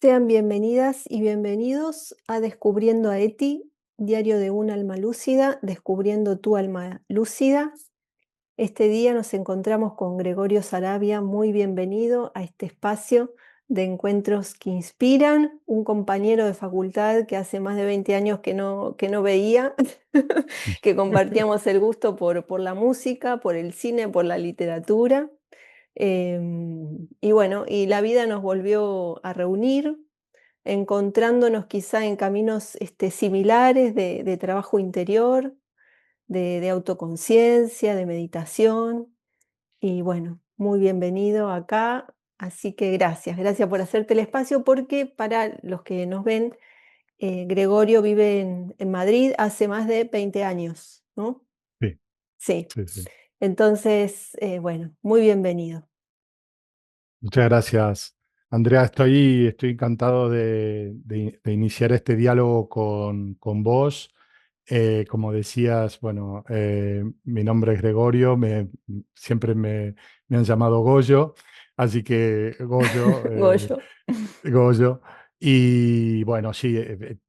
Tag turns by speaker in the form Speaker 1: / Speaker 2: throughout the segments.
Speaker 1: Sean bienvenidas y bienvenidos a Descubriendo a Eti, diario de un alma lúcida, descubriendo tu alma lúcida. Este día nos encontramos con Gregorio Sarabia. Muy bienvenido a este espacio de encuentros que inspiran, un compañero de facultad que hace más de 20 años que no veía, que compartíamos el gusto por la música, por el cine, por la literatura. Y bueno, y la vida nos volvió a reunir, encontrándonos quizá en caminos similares de trabajo interior, de autoconciencia, de meditación. Y bueno, muy bienvenido acá. Así que gracias por hacerte el espacio, porque para los que nos ven, Gregorio vive en Madrid hace más de 20 años, ¿no?
Speaker 2: Sí,
Speaker 1: Sí.
Speaker 2: sí, sí.
Speaker 1: Entonces, bueno, muy bienvenido.
Speaker 2: Muchas gracias, Andrea. Estoy encantado de iniciar este diálogo con vos. Como decías, bueno, mi nombre es Gregorio, siempre me han llamado Goyo, así que Goyo,
Speaker 1: Goyo.
Speaker 2: Goyo. Y bueno, sí,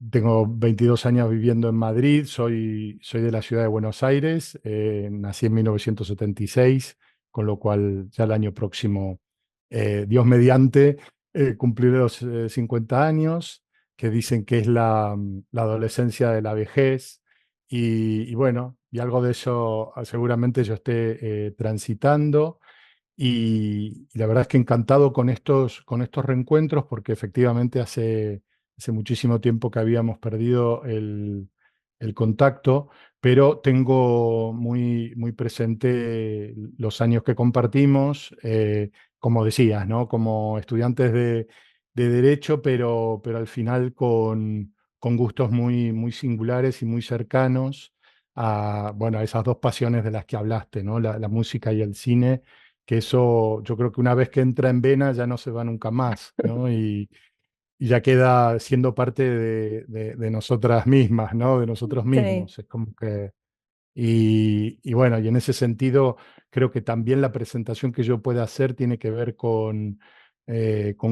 Speaker 2: tengo 22 años viviendo en Madrid, soy de la ciudad de Buenos Aires, nací en 1976, con lo cual ya el año próximo, Dios mediante, cumpliré los 50 años, que dicen que es la adolescencia de la vejez. Y bueno, y algo de eso seguramente yo esté transitando. Y la verdad es que encantado con estos reencuentros, porque efectivamente hace muchísimo tiempo que habíamos perdido el contacto, pero tengo muy presente los años que compartimos, como decías, ¿no? Como estudiantes de Derecho, pero al final con gustos muy singulares y muy cercanos a, bueno, a esas dos pasiones de las que hablaste, ¿no? La música y el cine, que eso yo creo que una vez que entra en vena ya no se va nunca más, ¿no? Y ya queda siendo parte de nosotras mismas, ¿no? De nosotros
Speaker 1: Sí,
Speaker 2: mismos. Es como que... Y bueno, y en ese sentido, creo que también la presentación que yo pueda hacer tiene que ver con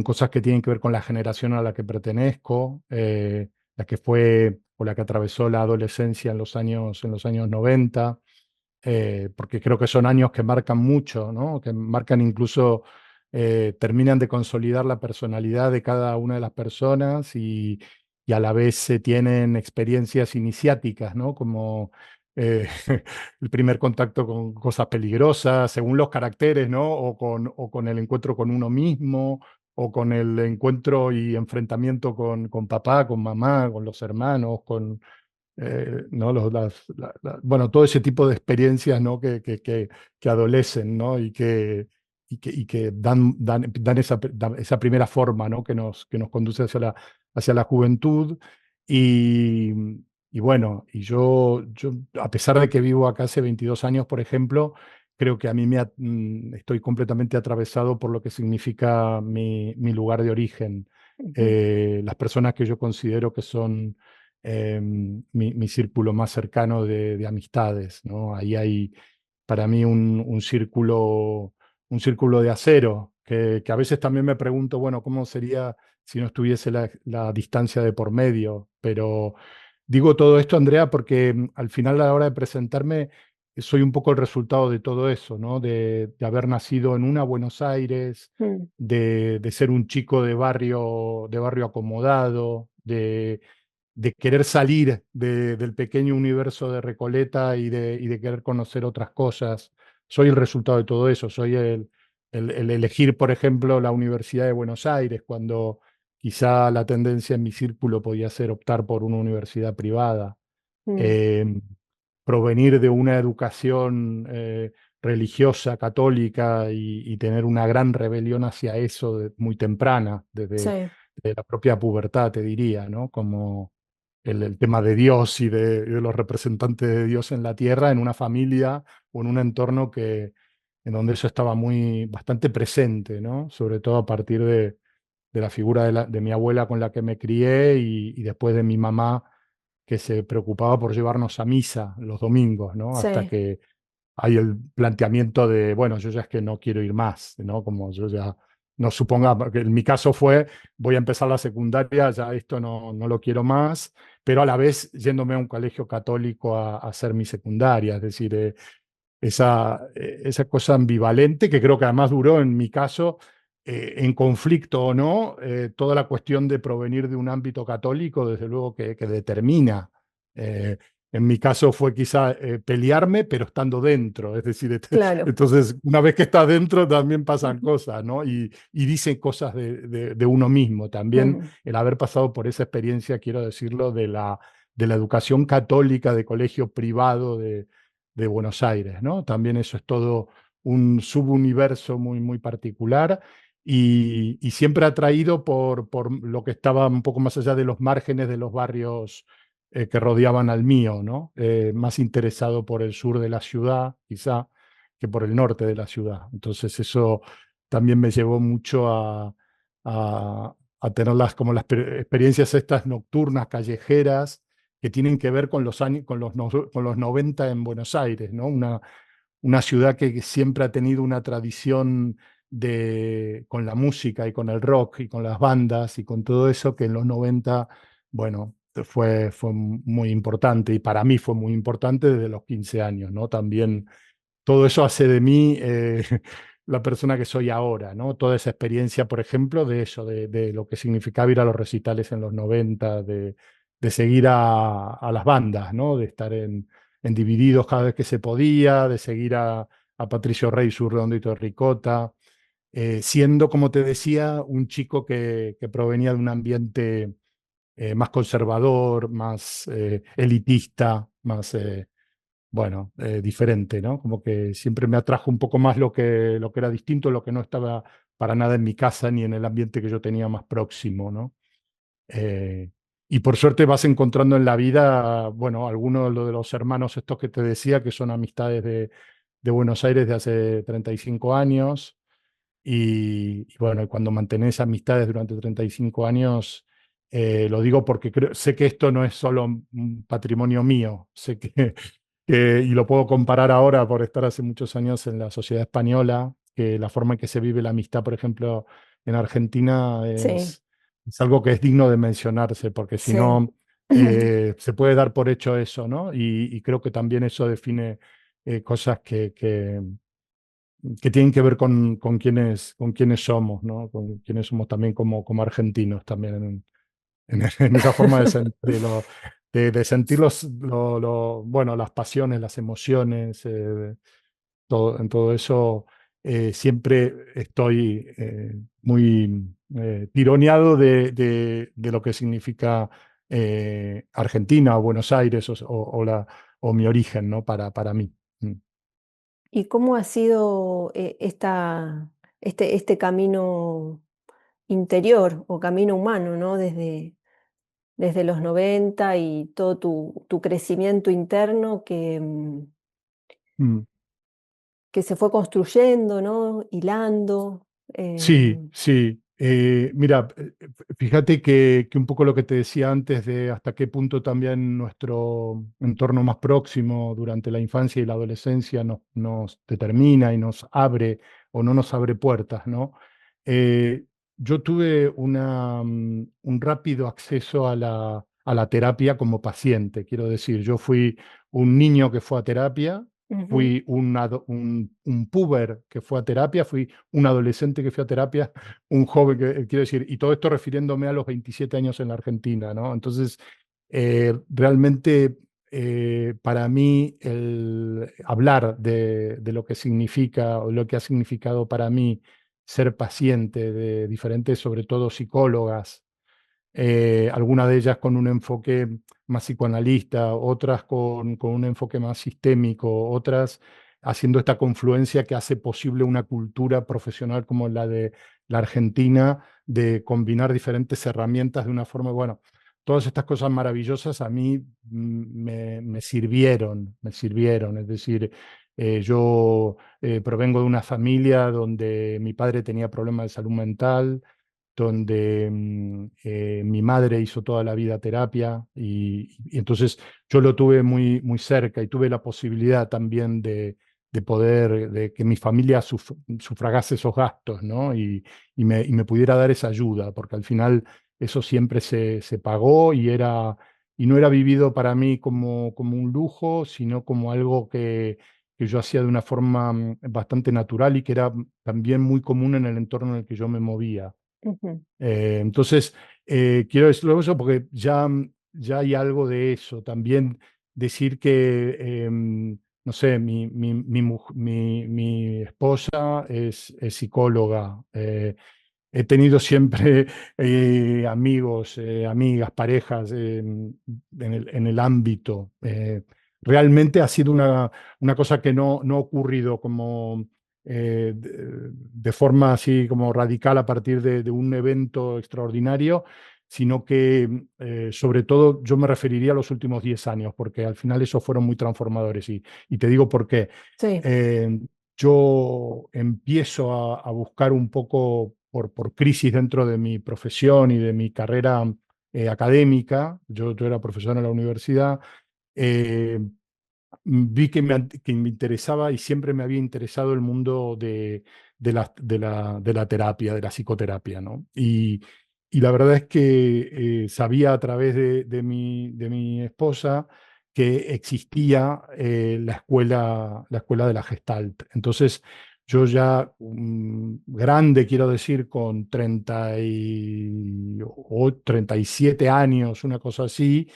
Speaker 2: cosas que tienen que ver con la generación a la que pertenezco, la que fue o la que atravesó la adolescencia en los años 90, porque creo que son años que marcan mucho, ¿no? Que marcan incluso, terminan de consolidar la personalidad de cada una de las personas y a la vez se tienen experiencias iniciáticas, ¿no? Como el primer contacto con cosas peligrosas, según los caracteres, ¿no? O con el encuentro con uno mismo, o con el encuentro y enfrentamiento con papá, con mamá, con los hermanos, ¿no? Bueno, todo ese tipo de experiencias, ¿no? que adolecen, ¿no? Y que dan esa primera forma, ¿no? que nos conduce hacia la juventud. Y, y bueno, yo, a pesar de que vivo acá hace 22 años, por ejemplo, creo que a mí estoy completamente atravesado por lo que significa mi lugar de origen.
Speaker 1: ujú,
Speaker 2: Las personas que yo considero que son mi círculo más cercano de amistades, ¿no? Ahí hay para mí un círculo de acero, que a veces también me pregunto, bueno, ¿cómo sería si no estuviese la distancia de por medio? Pero digo todo esto, Andrea, porque al final, a la hora de presentarme, soy un poco el resultado de todo eso, ¿no? De haber nacido en una Buenos Aires,
Speaker 1: mm,
Speaker 2: de ser un chico de barrio acomodado, de querer salir del pequeño universo de Recoleta y de querer conocer otras cosas. Soy el resultado de todo eso. Soy el elegir, por ejemplo, la Universidad de Buenos Aires, cuando quizá la tendencia en mi círculo podía ser optar por una universidad privada.
Speaker 1: mm,
Speaker 2: Eh, Provenir de una educación religiosa, católica, y tener una gran rebelión hacia eso muy temprana, desde
Speaker 1: sí,
Speaker 2: de la propia pubertad, te diría, ¿no? Como el tema de Dios y de los representantes de Dios en la tierra, en una familia o en un entorno en donde eso estaba bastante presente, ¿no? Sobre todo a partir de la figura de mi abuela con la que me crié y después de mi mamá, que se preocupaba por llevarnos a misa los domingos, ¿no? Hasta
Speaker 1: sí,
Speaker 2: que hay el planteamiento de, bueno, yo ya es que no quiero ir más, ¿no? Como yo ya no supongamos, que en mi caso fue, voy a empezar la secundaria, ya esto no lo quiero más, pero a la vez yéndome a un colegio católico a hacer mi secundaria, es decir, esa cosa ambivalente que creo que además duró en mi caso, en conflicto o no, toda la cuestión de provenir de un ámbito católico, desde luego que determina. eh, en mi caso fue quizá pelearme, pero estando dentro. Es decir,
Speaker 1: Claro.
Speaker 2: entonces una vez que estás dentro también pasan cosas, ¿no? Y dicen cosas de uno mismo. También
Speaker 1: Ujú.
Speaker 2: el haber pasado por esa experiencia, quiero decirlo, de la educación católica de colegio privado de Buenos Aires, ¿no? También eso es todo un subuniverso muy, muy particular y siempre atraído por lo que estaba un poco más allá de los márgenes de los barrios que rodeaban al mío, ¿no? Más interesado por el sur de la ciudad, quizá, que por el norte de la ciudad. Entonces eso también me llevó mucho a tener como las experiencias estas nocturnas, callejeras, que tienen que ver con los años, con los 90 en Buenos Aires, ¿no? Una ciudad que siempre ha tenido una tradición con la música y con el rock y con las bandas y con todo eso que en los 90, bueno, fue muy importante y para mí fue muy importante desde los 15 años, ¿no? También todo eso hace de mí la persona que soy ahora, ¿no? Toda esa experiencia, por ejemplo, de eso, de lo que significaba ir a los recitales en los 90, de seguir a las bandas, ¿no? De estar en Divididos cada vez que se podía, de seguir a Patricio Rey, su Redondito de Ricota, siendo, como te decía, un chico que provenía de un ambiente más conservador, más elitista, más bueno, diferente, ¿no? Como que siempre me atrajo un poco más lo que era distinto, lo que no estaba para nada en mi casa ni en el ambiente que yo tenía más próximo, ¿no? Eh, y por suerte vas encontrando en la vida, bueno, algunos de los hermanos estos que te decía, que son amistades de Buenos Aires de hace 35 años. Y bueno, cuando mantenés amistades durante 35 años, lo digo porque sé que esto no es solo un patrimonio mío, sé y lo puedo comparar ahora por estar hace muchos años en la sociedad española, que la forma en que se vive la amistad, por ejemplo, en Argentina
Speaker 1: Sí,
Speaker 2: es algo que es digno de mencionarse, porque si
Speaker 1: sí.
Speaker 2: no, se puede dar por hecho eso, ¿no? Y creo que también eso define cosas que tienen que ver con quiénes somos, ¿no? Con quiénes somos también como argentinos, también en esa forma de sentir bueno, las pasiones, las emociones, en todo eso siempre estoy muy tironeado de lo que significa Argentina o Buenos Aires o mi origen, ¿no? Para mí. Mm.
Speaker 1: ¿Y cómo ha sido este camino interior o camino humano, ¿no? Desde los 90 y todo tu crecimiento interno
Speaker 2: Mm.
Speaker 1: que se fue construyendo, ¿no? Hilando.
Speaker 2: Sí, sí. Mira, fíjate que un poco lo que te decía antes de hasta qué punto también nuestro entorno más próximo durante la infancia y la adolescencia nos determina y nos abre o no nos abre puertas, ¿no? Eh, yo tuve un rápido acceso a la terapia como paciente, quiero decir, yo fui un niño que fue a terapia,
Speaker 1: Ujú.
Speaker 2: fui un puber que fue a terapia, fui un adolescente que fue a terapia, un joven que, quiero decir, y todo esto refiriéndome a los 27 años en la Argentina, ¿no? Entonces, realmente para mí el hablar de lo que significa o lo que ha significado para mí ser paciente de diferentes, sobre todo psicólogas, algunas de ellas con un enfoque más psicoanalista, otras con un enfoque más sistémico, otras haciendo esta confluencia que hace posible una cultura profesional como la de la Argentina, de combinar diferentes herramientas de una forma, bueno, todas estas cosas maravillosas a mí me sirvieron, es decir, yo provengo de una familia donde mi padre tenía problemas de salud mental, donde mi madre hizo toda la vida terapia y entonces yo lo tuve muy, muy cerca y tuve la posibilidad también de poder, de que mi familia sufragase esos gastos, ¿no? Y me pudiera dar esa ayuda, porque al final eso siempre se pagó y no era vivido para mí como un lujo, sino como algo que yo hacía de una forma bastante natural y que era también muy común en el entorno en el que yo me movía.
Speaker 1: Ujú.
Speaker 2: Entonces, quiero decirlo eso porque ya hay algo de eso. También decir que, no sé, mi esposa es psicóloga. He tenido siempre amigos, amigas, parejas en el ámbito. Realmente ha sido una cosa que no ha ocurrido como de forma así como radical a partir de un evento extraordinario, sino que sobre todo yo me referiría a los últimos 10 años, porque al final esos fueron muy transformadores. Y te digo por qué.
Speaker 1: Sí.
Speaker 2: Eh, yo empiezo a buscar un poco por crisis dentro de mi profesión y de mi carrera académica. Yo era profesor en la universidad. eh, Vi que me interesaba y siempre me había interesado el mundo de la terapia, de la psicoterapia, ¿no? Y la verdad es que sabía a través de mi esposa que existía la escuela de la Gestalt. Entonces, yo ya grande, quiero decir, con 37 años, una cosa así,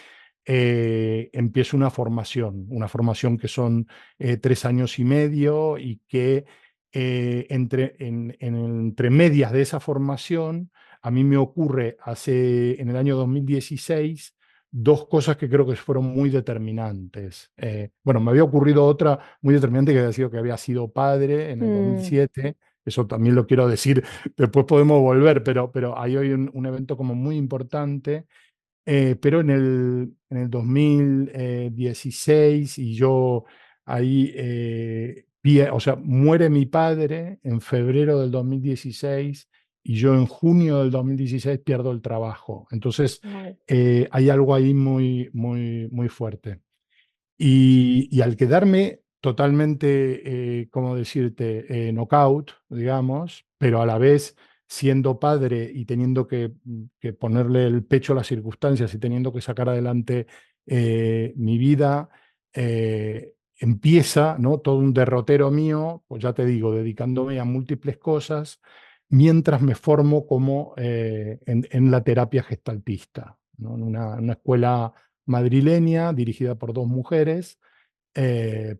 Speaker 2: empiezo una formación que son 3 años y medio y que entre medias de esa formación, a mí me ocurre en el año 2016 dos cosas que creo que fueron muy determinantes. Bueno, me había ocurrido otra muy determinante que había sido que había sido padre en el
Speaker 1: Mm,
Speaker 2: 2007. Eso también lo quiero decir, después podemos volver, pero ahí hay un evento como muy importante, pero en el 2016 y yo ahí, o sea, muere mi padre en febrero del 2016 y yo en junio del 2016 pierdo el trabajo. Entonces,
Speaker 1: wow.
Speaker 2: hay algo ahí muy fuerte. Y al quedarme totalmente, ¿cómo decirte?, knockout, digamos, pero a la vez siendo padre y teniendo que ponerle el pecho a las circunstancias y teniendo que sacar adelante mi vida, empieza, ¿no?, todo un derrotero mío, pues ya te digo, dedicándome a múltiples cosas, mientras me formo como en la terapia gestaltista, ¿no?, en una escuela madrileña dirigida por dos mujeres,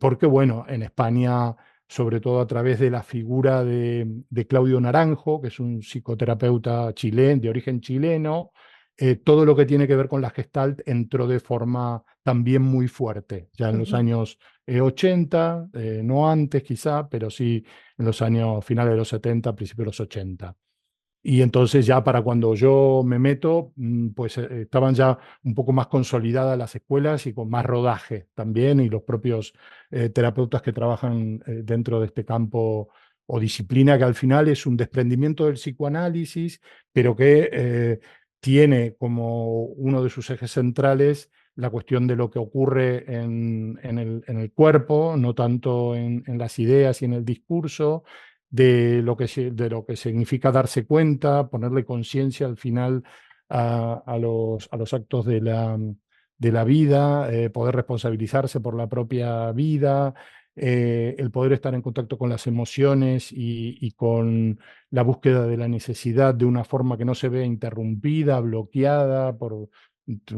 Speaker 2: porque bueno, en España, sobre todo a través de la figura de Claudio Naranjo, que es un psicoterapeuta chileno, de origen chileno, todo lo que tiene que ver con la Gestalt entró de forma también muy fuerte, ya en los
Speaker 1: Ujú.
Speaker 2: años 80, no antes quizá, pero sí en los años finales de los 70, principios de los 80. Y entonces ya para cuando yo me meto, pues estaban ya un poco más consolidadas las escuelas y con más rodaje también, y los propios terapeutas que trabajan dentro de este campo o disciplina que al final es un desprendimiento del psicoanálisis, pero que tiene como uno de sus ejes centrales la cuestión de lo que ocurre en el cuerpo, no tanto en las ideas y en el discurso, de lo que significa darse cuenta, ponerle conciencia al final a los actos de la vida, poder responsabilizarse por la propia vida, el poder estar en contacto con las emociones y con la búsqueda de la necesidad de una forma que no se vea interrumpida, bloqueada por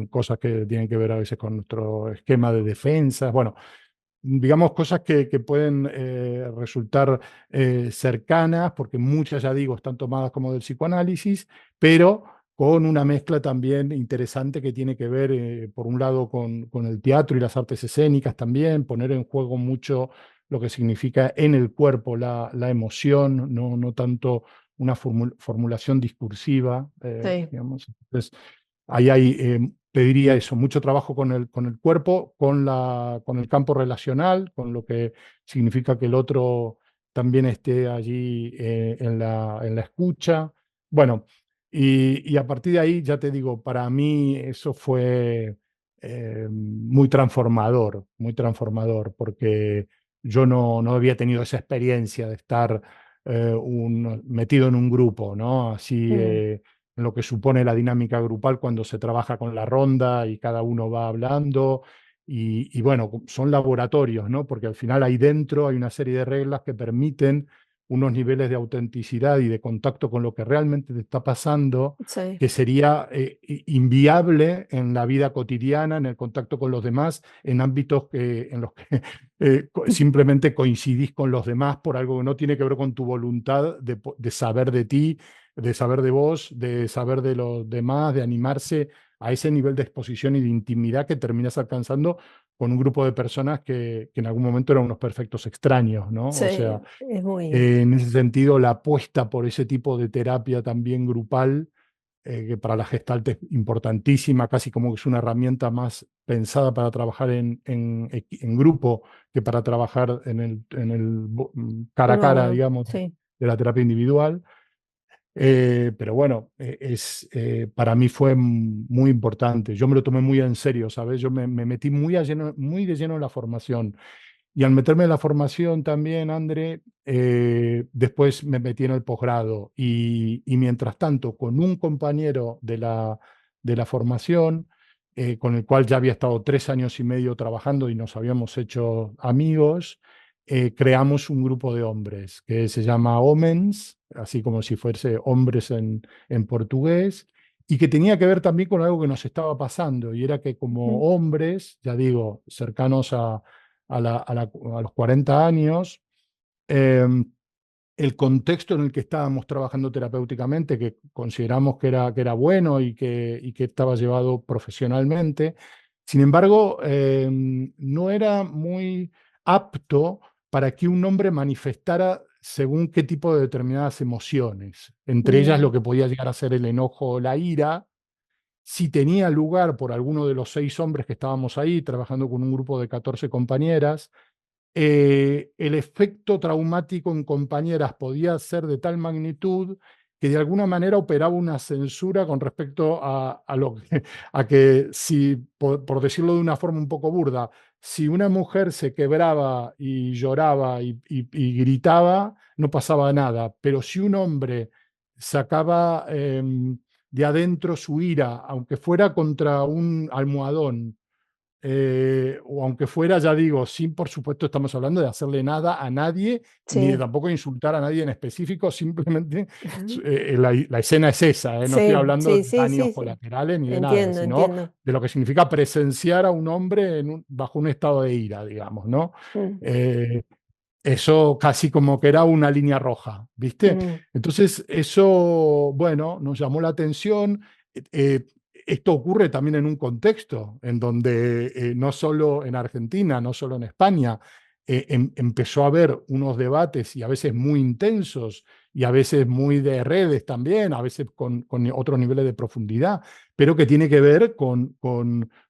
Speaker 2: cosas que tienen que ver a veces con nuestro esquema de defensa. Bueno, digamos, cosas que pueden resultar cercanas, porque muchas, ya digo, están tomadas como del psicoanálisis, pero con una mezcla también interesante que tiene que ver, por un lado, con el teatro y las artes escénicas también, poner en juego mucho lo que significa en el cuerpo la emoción, no tanto una formulación discursiva,
Speaker 1: Sí.
Speaker 2: digamos. Entonces, ahí hay, te diría eso, mucho trabajo con el cuerpo, con el campo relacional, con lo que significa que el otro también esté allí en la escucha. Bueno, y a partir de ahí, ya te digo, para mí eso fue muy transformador, porque yo no había tenido esa experiencia de estar metido en un grupo, ¿no? Así,
Speaker 1: mm,
Speaker 2: en lo que supone la dinámica grupal cuando se trabaja con la ronda y cada uno va hablando. Y bueno, son laboratorios, ¿no? Porque al final ahí dentro hay una serie de reglas que permiten unos niveles de autenticidad y de contacto con lo que realmente te está pasando,
Speaker 1: sí,
Speaker 2: que sería inviable en la vida cotidiana, en el contacto con los demás, en ámbitos en los que simplemente coincidís con los demás por algo que no tiene que ver con tu voluntad de saber de ti, de saber de vos, de saber de los demás, de animarse a ese nivel de exposición y de intimidad que terminas alcanzando con un grupo de personas que en algún momento eran unos perfectos extraños, ¿no?
Speaker 1: sí,
Speaker 2: O sea,
Speaker 1: es muy,
Speaker 2: en ese sentido, la apuesta por ese tipo de terapia también grupal, que para la Gestalt es importantísima, casi como que es una herramienta más pensada para trabajar en grupo que para trabajar en el cara a
Speaker 1: uno a
Speaker 2: cara,
Speaker 1: uno,
Speaker 2: digamos,
Speaker 1: sí.
Speaker 2: de la terapia individual. Pero bueno, para mí fue muy importante. Yo me lo tomé muy en serio, ¿sabes? Yo me metí muy de lleno en la formación. Y al meterme en la formación también, André, después me metí en el posgrado y mientras tanto con un compañero de la formación, con el cual ya había estado 3 años y medio trabajando y nos habíamos hecho amigos, creamos un grupo de hombres que se llama Homens, así como si fuese hombres en portugués, y que tenía que ver también con algo que nos estaba pasando, y era que como
Speaker 1: Ujú,
Speaker 2: hombres, ya digo, cercanos a los 40 años, eh, el contexto en el que estábamos trabajando terapéuticamente, que consideramos que era bueno y que estaba llevado profesionalmente, sin embargo, no era muy apto para que un hombre manifestara según qué tipo de determinadas emociones, entre ellas
Speaker 1: mm,
Speaker 2: lo que podía llegar a ser el enojo o la ira, si tenía lugar por alguno de los 6 hombres que estábamos ahí, trabajando con un grupo de 14 compañeras, el efecto traumático en compañeras podía ser de tal magnitud que de alguna manera operaba una censura con respecto a que si, por decirlo de una forma un poco burda, si una mujer se quebraba y lloraba y gritaba, no pasaba nada, pero si un hombre sacaba de adentro su ira, aunque fuera contra un almohadón, o aunque fuera, ya digo, sin por supuesto estamos hablando de hacerle nada a nadie, ni de
Speaker 1: sí,
Speaker 2: tampoco insultar a nadie en específico, simplemente la escena es esa, no estoy
Speaker 1: sí,
Speaker 2: hablando
Speaker 1: sí,
Speaker 2: de
Speaker 1: sí,
Speaker 2: daños
Speaker 1: sí, sí.
Speaker 2: colaterales ni de nada,
Speaker 1: Entiendo,
Speaker 2: sino
Speaker 1: entiendo.
Speaker 2: de lo que significa presenciar a un hombre bajo un estado de ira, digamos, ¿no?
Speaker 1: Mm,
Speaker 2: Eh, Eso casi como que era una línea roja, ¿viste?
Speaker 1: mm,
Speaker 2: Entonces, eso, bueno, nos llamó la atención. Eh, Esto ocurre también en un contexto en donde no solo en Argentina, no solo en España, empezó a haber unos debates y a veces muy intensos y a veces muy de redes también, a veces con otros niveles de profundidad, pero que tiene que ver con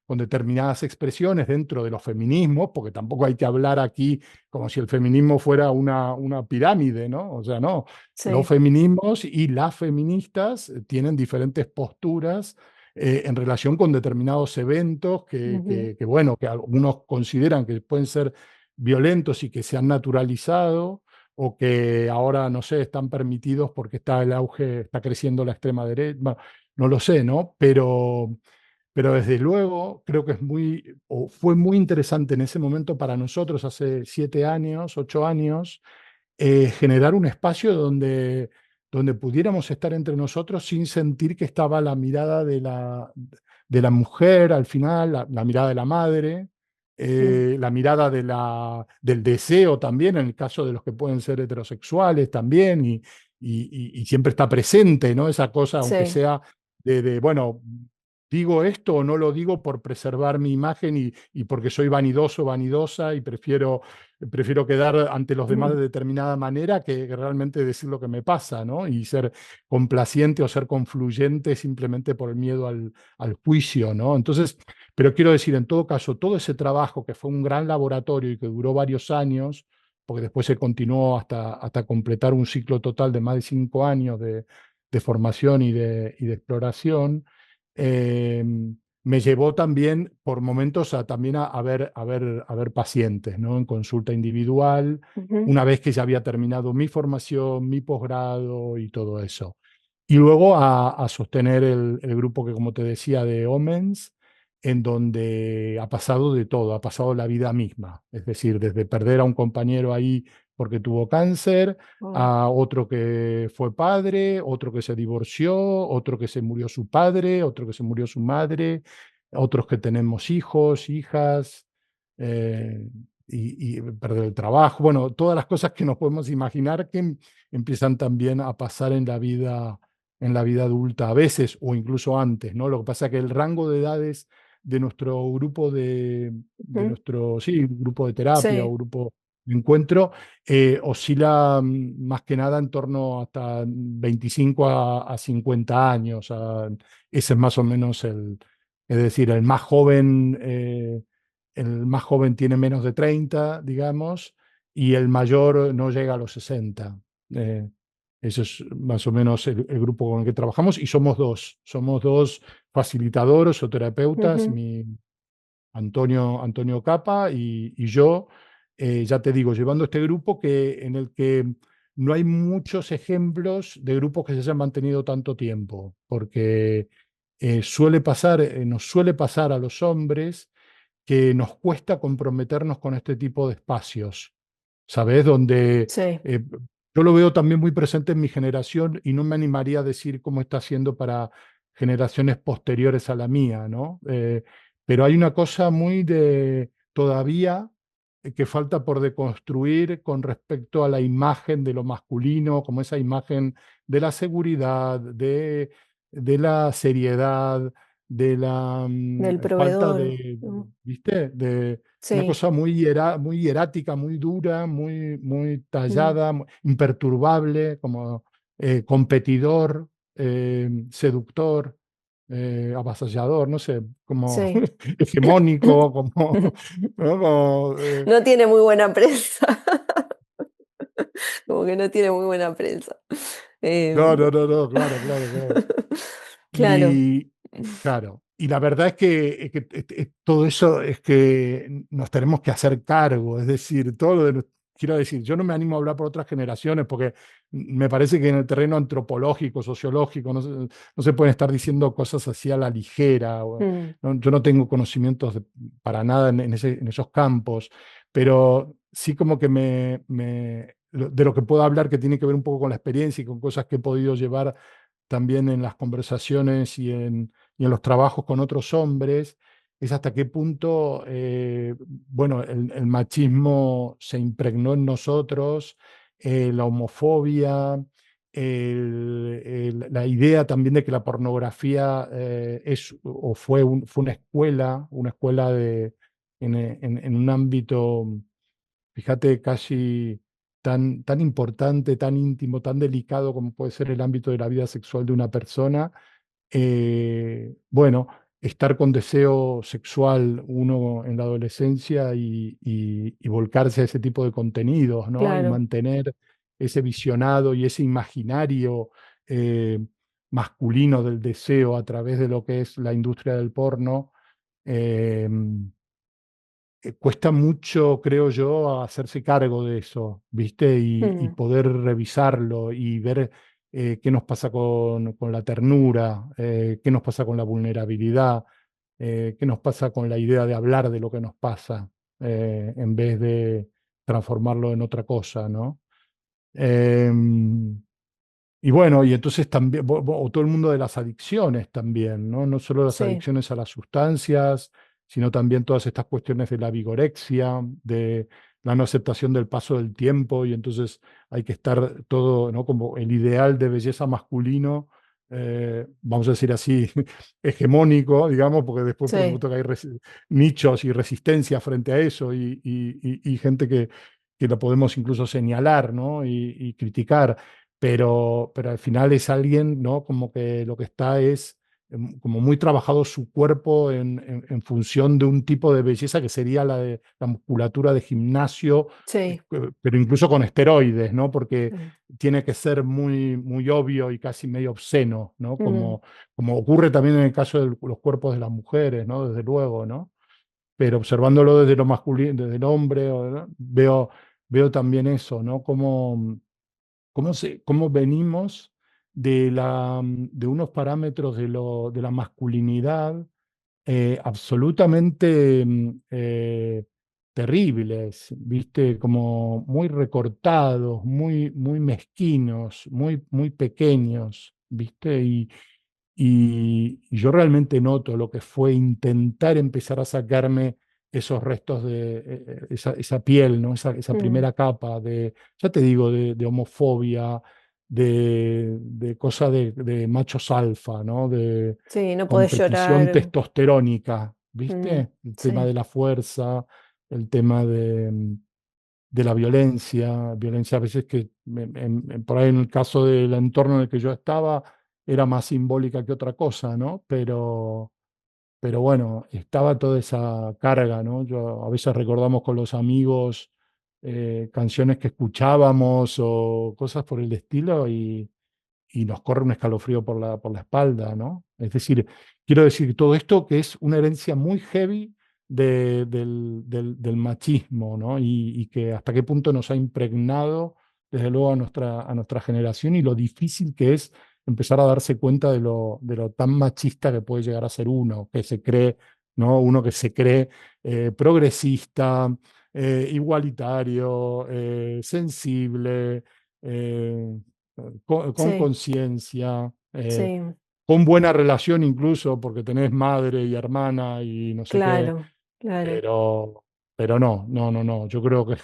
Speaker 2: determinadas expresiones dentro de los feminismos, porque tampoco hay que hablar aquí como si el feminismo fuera una pirámide, ¿no? O sea, no. Los
Speaker 1: sí,
Speaker 2: feminismos y las feministas tienen diferentes posturas en relación con determinados eventos
Speaker 1: ujú,
Speaker 2: bueno, que algunos consideran que pueden ser violentos y que se han naturalizado o que ahora, no sé, están permitidos porque está el auge, está creciendo la extrema derecha. Bueno, no lo sé, ¿no? Pero desde luego creo que o fue muy interesante en ese momento para nosotros, hace 7 años, 8 años, generar un espacio donde pudiéramos estar entre nosotros sin sentir que estaba la mirada de la mujer al final, la mirada de la madre,
Speaker 1: mm,
Speaker 2: la mirada del deseo también, en el caso de los que pueden ser heterosexuales también, y siempre está presente, ¿no? Esa cosa, aunque
Speaker 1: sí,
Speaker 2: sea bueno, digo esto o no lo digo por preservar mi imagen y porque soy vanidoso, vanidosa y prefiero quedar ante los demás de
Speaker 1: mm,
Speaker 2: determinada manera que realmente decir lo que me pasa, ¿no? Y ser complaciente o ser confluyente simplemente por el miedo al juicio, ¿no? Entonces, pero quiero decir, en todo caso, todo ese trabajo que fue un gran laboratorio y que duró varios años, porque después se continuó hasta completar un ciclo total de más de 5 años de formación y de exploración, eh, me llevó también por momentos también a ver pacientes, ¿no? En consulta individual,
Speaker 1: Ujú.
Speaker 2: una vez que ya había terminado mi formación, mi posgrado y todo eso. Y luego a sostener el grupo que, como te decía, de Omens, en donde ha pasado de todo, ha pasado la vida misma. Es decir, desde perder a un compañero ahí porque tuvo cáncer,
Speaker 1: Oh,
Speaker 2: a otro que fue padre, otro que se divorció, otro que se murió su padre, otro que se murió su madre, otros que tenemos hijos, hijas, eh, y perder el trabajo. Bueno, todas las cosas que nos podemos imaginar que empiezan también a pasar en la vida adulta a veces o incluso antes, ¿no? Lo que pasa es que el rango de edades de nuestro grupo de
Speaker 1: ujú.
Speaker 2: nuestro, sí, grupo de terapia o
Speaker 1: Sí,
Speaker 2: grupo de encuentro, oscila más que nada en torno hasta 25 a 50 años. Ese es más o menos es decir, el más joven tiene menos de 30, digamos, y el mayor no llega a los 60. Eh, Ese es más o menos el grupo con el que trabajamos y somos dos facilitadores o terapeutas,
Speaker 1: ujú.
Speaker 2: Antonio Capa y yo, ya te digo, llevando este grupo en el que no hay muchos ejemplos de grupos que se hayan mantenido tanto tiempo, porque nos suele pasar a los hombres que nos cuesta comprometernos con este tipo de espacios, ¿sabes? Donde
Speaker 1: Sí,
Speaker 2: yo lo veo también muy presente en mi generación y no me animaría a decir cómo está siendo para generaciones posteriores a la mía, ¿no? Pero hay una cosa muy de todavía que falta por deconstruir con respecto a la imagen de lo masculino, como esa imagen de la seguridad, de la seriedad, de la
Speaker 1: del
Speaker 2: falta
Speaker 1: proveedor.
Speaker 2: de,
Speaker 1: Mm.
Speaker 2: ¿viste? De una
Speaker 1: Sí,
Speaker 2: cosa muy hierática, muy dura, muy
Speaker 1: mm,
Speaker 2: tallada, imperturbable, como competidor, seductor, avasallador, no sé, como
Speaker 1: sí.
Speaker 2: hegemónico, como, ¿no?
Speaker 1: No tiene muy buena prensa. Como que no tiene muy buena prensa.
Speaker 2: No,
Speaker 1: Em,
Speaker 2: no, no, no, claro, claro, claro.
Speaker 1: claro.
Speaker 2: Y claro, y la verdad es que todo eso es que nos tenemos que hacer cargo, es decir, quiero decir, yo no me animo a hablar por otras generaciones porque me parece que en el terreno antropológico, sociológico, no se pueden estar diciendo cosas así a la ligera.
Speaker 1: Mm,
Speaker 2: Yo no tengo conocimientos para nada en esos campos, pero sí como que de lo que puedo hablar que tiene que ver un poco con la experiencia y con cosas que he podido llevar también en las conversaciones y en los trabajos con otros hombres, es hasta qué punto, bueno, el machismo se impregnó en nosotros, la homofobia, la idea también de que la pornografía es o fue una escuela en un ámbito, fíjate, casi tan importante, tan íntimo, tan delicado como puede ser el ámbito de la vida sexual de una persona. Bueno, estar con deseo sexual uno en la adolescencia y volcarse a ese tipo de contenidos, ¿no? Y
Speaker 1: claro.
Speaker 2: mantener ese visionado y ese imaginario eh, masculino del deseo a través de lo que es la industria del porno. eh, Cuesta mucho, creo yo, hacerse cargo de eso, ¿viste? Y
Speaker 1: Mm,
Speaker 2: poder revisarlo y ver qué nos pasa con la ternura, qué nos pasa con la vulnerabilidad, qué nos pasa con la idea de hablar de lo que nos pasa, en vez de transformarlo en otra cosa, ¿no? Em, y bueno, y entonces también, o todo el mundo de las adicciones también, ¿no? No solo las
Speaker 1: sí,
Speaker 2: adicciones a las sustancias, sino también todas estas cuestiones de la vigorexia, de la no aceptación del paso del tiempo, y entonces hay que estar todo, ¿no? Como el ideal de belleza masculino, vamos a decir así, hegemónico, digamos, porque después por
Speaker 1: sí.
Speaker 2: supuesto que hay nichos y resistencia frente a eso, y gente que lo podemos incluso señalar, ¿no? Y criticar, pero al final es alguien, ¿no? Como que lo que está es como muy trabajado su cuerpo en función de un tipo de belleza que sería la de la musculatura de gimnasio,
Speaker 1: Sí,
Speaker 2: pero incluso con esteroides, ¿no? Porque
Speaker 1: sí.
Speaker 2: tiene que ser muy, muy obvio y casi medio obsceno, ¿no?
Speaker 1: Mm,
Speaker 2: Como ocurre también en el caso de los cuerpos de las mujeres, ¿no? Desde luego, ¿no? Pero observándolo desde lo masculino, desde el hombre, ¿no? Veo también eso, ¿no? Cómo venimos de unos parámetros de la masculinidad absolutamente terribles, ¿viste? Como muy recortados, muy, muy mezquinos, muy, muy pequeños, ¿viste? Y yo realmente noto lo que fue intentar empezar a sacarme esos restos de esa piel, ¿no? Esa
Speaker 1: mm.
Speaker 2: primera capa de, ya te digo, de homofobia, de cosa de machos alfa, ¿no? De
Speaker 1: Sí, no podés
Speaker 2: competición
Speaker 1: llorar.
Speaker 2: testosterónica,
Speaker 1: Mm,
Speaker 2: ¿viste? El tema
Speaker 1: sí,
Speaker 2: de la fuerza, el tema de la violencia, violencia a veces que por ahí en el caso del entorno en el que yo estaba era más simbólica que otra cosa, ¿no? Pero bueno, estaba toda esa carga, ¿no? Yo a veces recordamos con los amigos canciones que escuchábamos o cosas por el estilo y nos corre un escalofrío por la espalda, ¿no? Es decir, quiero decir todo esto que es una herencia muy heavy del machismo, ¿no? Y que hasta qué punto nos ha impregnado, desde luego, a nuestra generación y lo difícil que es empezar a darse cuenta de lo tan machista que puede llegar a ser uno, que se cree, ¿no? Uno que se cree progresista, igualitario, sensible. eh, con
Speaker 1: sí,
Speaker 2: conciencia,
Speaker 1: sí,
Speaker 2: con buena relación incluso, porque tenés madre y hermana y no sé qué,
Speaker 1: claro, claro.
Speaker 2: pero, pero no, no, no, no. Yo creo que,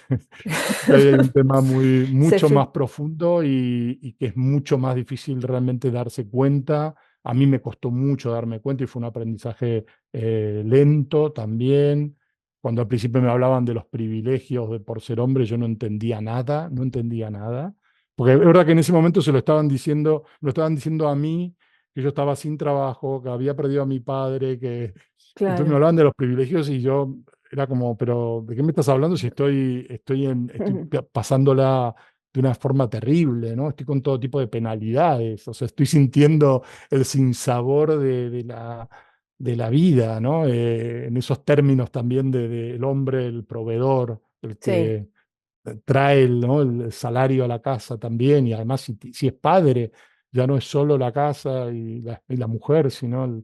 Speaker 2: que ahí hay un tema
Speaker 1: Se
Speaker 2: mucho más
Speaker 1: fue.
Speaker 2: profundo y que es mucho más difícil realmente darse cuenta. A mí me costó mucho darme cuenta y fue un aprendizaje lento también. Cuando al principio me hablaban de los privilegios de por ser hombre, yo no entendía nada, no entendía nada. Porque es verdad que en ese momento se lo estaban diciendo a mí, que yo estaba sin trabajo, que había perdido a mi padre, que entonces me
Speaker 1: Claro.
Speaker 2: hablaban de los privilegios y yo era como, pero ¿de qué me estás hablando si estoy pasándola de una forma terrible, ¿no? Estoy con todo tipo de penalidades, o sea, estoy sintiendo el sinsabor de la vida, ¿no? En esos términos también del hombre, el proveedor, el
Speaker 1: Sí,
Speaker 2: que trae ¿no? el salario a la casa también, y además si es padre, ya no es solo la casa y la mujer, sino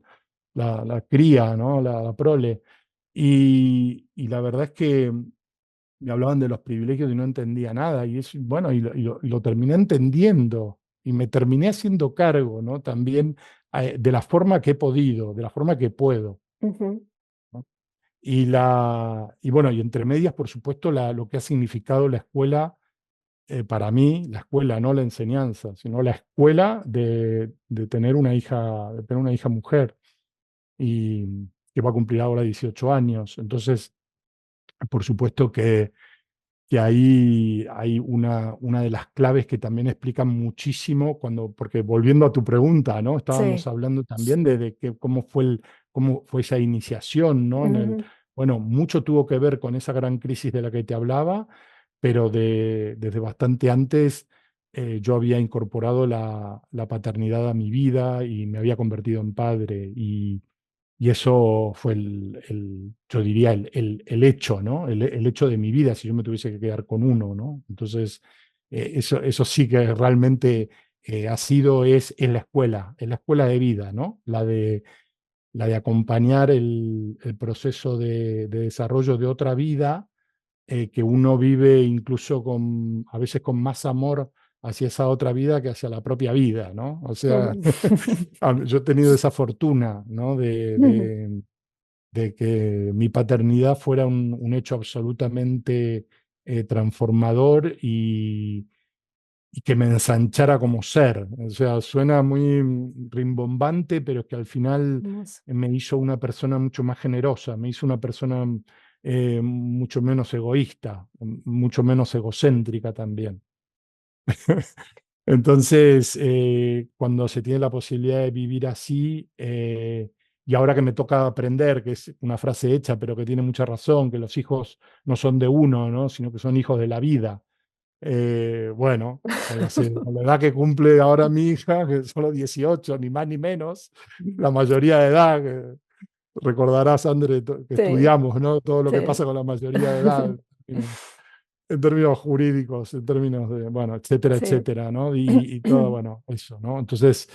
Speaker 2: la cría, ¿no? La prole. Y la verdad es que me hablaban de los privilegios y no entendía nada, y es, bueno, y lo terminé entendiendo, y me terminé haciendo cargo, ¿no? También de la forma que he podido, de la forma que puedo.
Speaker 1: ujú,
Speaker 2: ¿No? Y bueno, y entre medias, por supuesto, lo que ha significado la escuela para mí, la escuela, no la enseñanza, sino la escuela de tener una hija mujer y que va a cumplir ahora 18 años. Entonces, por supuesto que ahí hay una de las claves que también explican muchísimo porque volviendo a tu pregunta, ¿no? Estábamos
Speaker 1: sí,
Speaker 2: hablando también cómo fue esa iniciación, ¿no?
Speaker 1: ujú,
Speaker 2: Bueno, mucho tuvo que ver con esa gran crisis de la que te hablaba, pero desde bastante antes yo había incorporado la paternidad a mi vida y me había convertido en padre y eso fue yo diría, el hecho, ¿no? El hecho de mi vida si yo me tuviese que quedar con uno, ¿no? Entonces, eso sí que realmente es es la escuela de vida, ¿no? La de acompañar el proceso de desarrollo de otra vida que uno vive incluso a veces con más amor hacia esa otra vida que hacia la propia vida, ¿no? O sea,
Speaker 1: ujú,
Speaker 2: yo he tenido esa fortuna, ¿no?
Speaker 1: ujú,
Speaker 2: De que mi paternidad fuera un hecho absolutamente transformador y que me ensanchara como ser. O sea, suena muy rimbombante, pero es que al final
Speaker 1: hermoso.
Speaker 2: me hizo una persona mucho más generosa, me hizo una persona mucho menos egoísta, mucho menos egocéntrica también. Entonces, cuando se tiene la posibilidad de vivir así, y ahora que me toca aprender, que es una frase hecha, pero que tiene mucha razón, que los hijos no son de uno, ¿no? Sino que son hijos de la vida. Bueno, con la edad que cumple ahora mi hija, que solo 18 ni más ni menos, la mayoría de edad, que recordarás, André, que
Speaker 1: Sí,
Speaker 2: estudiamos, ¿no? Todo lo que
Speaker 1: sí,
Speaker 2: pasa con la mayoría de edad en términos jurídicos, en términos de, bueno, etcétera,
Speaker 1: sí.
Speaker 2: etcétera, ¿no? Y todo, bueno, eso, ¿no? Entonces,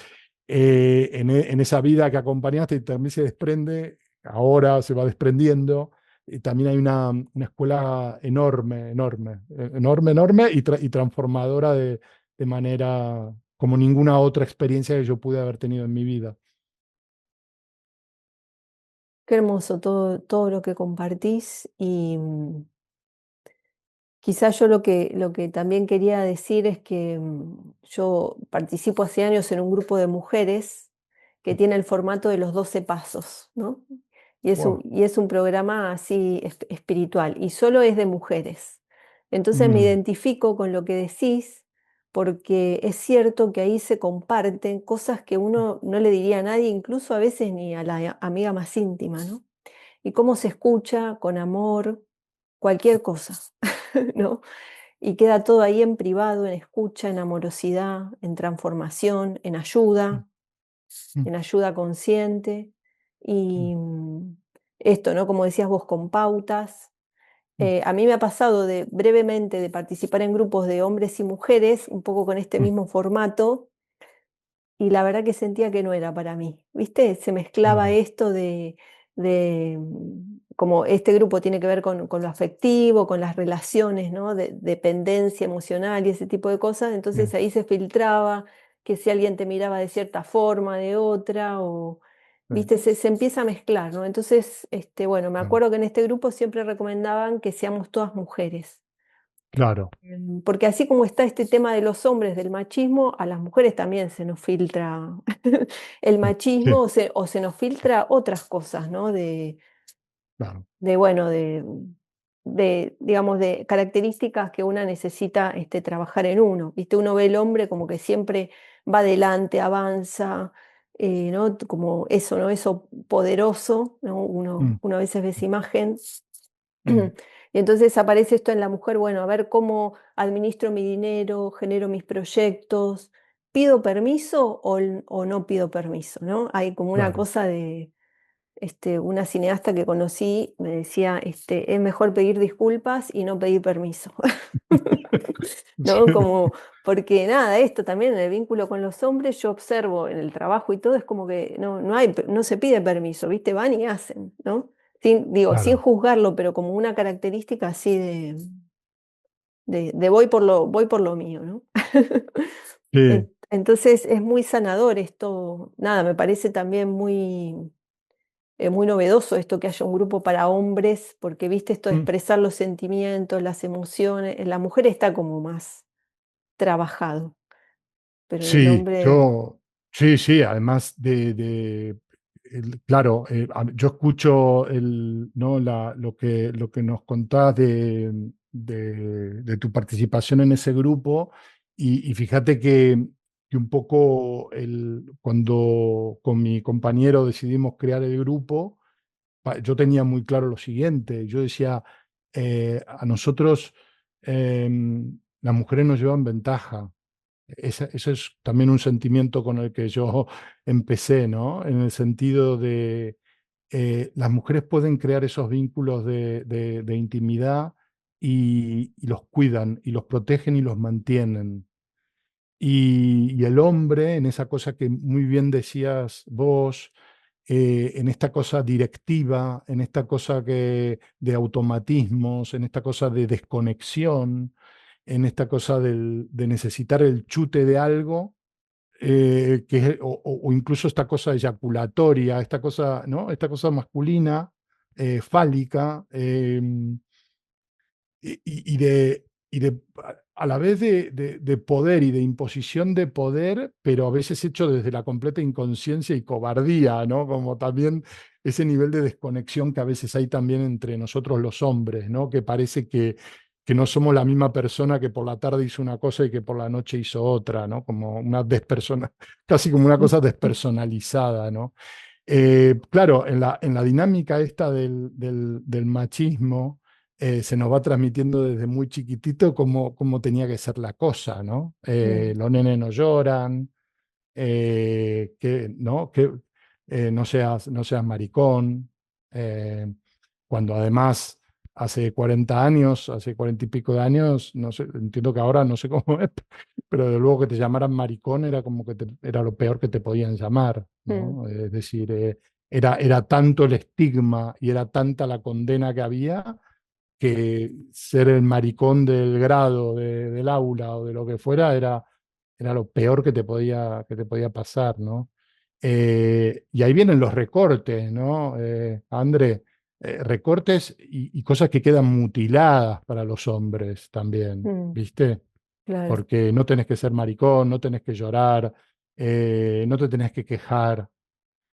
Speaker 2: en esa vida que acompañaste y también se desprende, ahora se va desprendiendo, y también hay una escuela enorme, enorme, enorme, enorme y transformadora de manera como ninguna otra experiencia que yo pude haber tenido en mi vida.
Speaker 1: Qué hermoso todo lo que compartís y quizás yo lo que también quería decir es que yo participo hace años en un grupo de mujeres que tiene el formato de los 12 pasos, ¿no?
Speaker 2: Wow.
Speaker 1: Y es un programa así espiritual y solo es de mujeres. Entonces me
Speaker 2: Mm,
Speaker 1: identifico con lo que decís porque es cierto que ahí se comparten cosas que uno no le diría a nadie, incluso a veces ni a la amiga más íntima, ¿no? Y cómo se escucha con amor cualquier cosa, ¿no? Y queda todo ahí en privado, en escucha, en amorosidad, en transformación,
Speaker 2: mm,
Speaker 1: en ayuda consciente.
Speaker 2: mm,
Speaker 1: Y esto, ¿no? Como decías vos, con pautas.
Speaker 2: mm,
Speaker 1: A mí me ha pasado de brevemente de participar en grupos de hombres y mujeres, un poco con este
Speaker 2: mm,
Speaker 1: mismo formato, y la verdad que sentía que no era para mí, ¿viste? Se mezclaba
Speaker 2: claro.
Speaker 1: esto como este grupo tiene que ver con lo afectivo, con las relaciones, ¿no? De dependencia emocional y ese tipo de cosas, entonces
Speaker 2: Bien,
Speaker 1: ahí se filtraba que si alguien te miraba de cierta forma, de otra, o, ¿viste? Se empieza a mezclar, ¿no? Entonces, bueno, me
Speaker 2: claro.
Speaker 1: acuerdo que en este grupo siempre recomendaban que seamos todas mujeres.
Speaker 2: Claro.
Speaker 1: Porque así como está este tema de los hombres, del machismo, a las mujeres también se nos filtra el machismo
Speaker 2: Sí,
Speaker 1: o se nos filtra otras cosas, ¿no?
Speaker 2: claro.
Speaker 1: Bueno, digamos, de características que una necesita trabajar en uno. ¿Viste? Uno ve el hombre como que siempre va adelante, avanza, ¿no? Como eso, ¿no? Eso poderoso, ¿no?
Speaker 2: Mm,
Speaker 1: Uno a veces ve esa imagen.
Speaker 2: mm.
Speaker 1: Y entonces aparece esto en la mujer, bueno, a ver cómo administro mi dinero, genero mis proyectos, pido permiso o no pido permiso, ¿no? Hay como una
Speaker 2: Claro.
Speaker 1: cosa de, una cineasta que conocí me decía, es mejor pedir disculpas y no pedir permiso, ¿no?
Speaker 2: Sí,
Speaker 1: Como, porque nada, esto también en el vínculo con los hombres, yo observo en el trabajo y todo, es como que no se pide permiso, ¿viste? Van y hacen, ¿no? Sin
Speaker 2: claro.
Speaker 1: juzgarlo, pero como una característica así de voy por lo mío, ¿no?
Speaker 2: Sí.
Speaker 1: Entonces es muy sanador esto, nada, me parece también muy novedoso esto que haya un grupo para hombres, porque viste esto de
Speaker 2: Mm.
Speaker 1: expresar los sentimientos, las emociones, en la mujer está como más trabajado, pero en el
Speaker 2: Sí,
Speaker 1: hombre,
Speaker 2: sí, sí, además claro, yo escucho ¿no? Lo que nos contás de tu participación en ese grupo y fíjate que un poco cuando con mi compañero decidimos crear el grupo, yo tenía muy claro lo siguiente, yo decía, a nosotros las mujeres nos llevan ventaja. Ese es también un sentimiento con el que yo empecé, ¿no? En el sentido de las mujeres pueden crear esos vínculos de intimidad y los cuidan y los protegen y los mantienen. Y el hombre, en esa cosa que muy bien decías vos, en esta cosa directiva, en esta cosa de automatismos, en esta cosa de desconexión, en esta cosa de necesitar el chute de algo, o incluso esta cosa eyaculatoria, esta cosa, ¿no? Esta cosa masculina, fálica, y de a la vez de poder y de imposición de poder, pero a veces hecho desde la completa inconsciencia y cobardía, ¿no? Como también ese nivel de desconexión que a veces hay también entre nosotros los hombres, ¿no? Que parece que no somos la misma persona que por la tarde hizo una cosa y que por la noche hizo otra, ¿no? Como una despersona, casi como una cosa despersonalizada, ¿no? Claro, en la dinámica esta del machismo, se nos va transmitiendo desde muy chiquitito cómo tenía que ser la cosa, ¿no?
Speaker 1: Mm,
Speaker 2: Los nenes no lloran, ¿no? No seas maricón, eh, cuando además hace 40 años, hace 40 y pico de años, no sé, entiendo que ahora no sé cómo es, pero de luego que te llamaran maricón era como que era lo peor que te podían llamar,
Speaker 1: mm,
Speaker 2: ¿no? Es decir, era tanto el estigma y era tanta la condena que había que ser el maricón del grado, del aula o de lo que fuera era lo peor que te podía pasar, ¿no? Y ahí vienen los recortes, ¿no? André, recortes y cosas que quedan mutiladas para los hombres también,
Speaker 1: mm,
Speaker 2: ¿viste?
Speaker 1: claro.
Speaker 2: Porque no tenés que ser maricón, no tenés que llorar, no te tenés que quejar,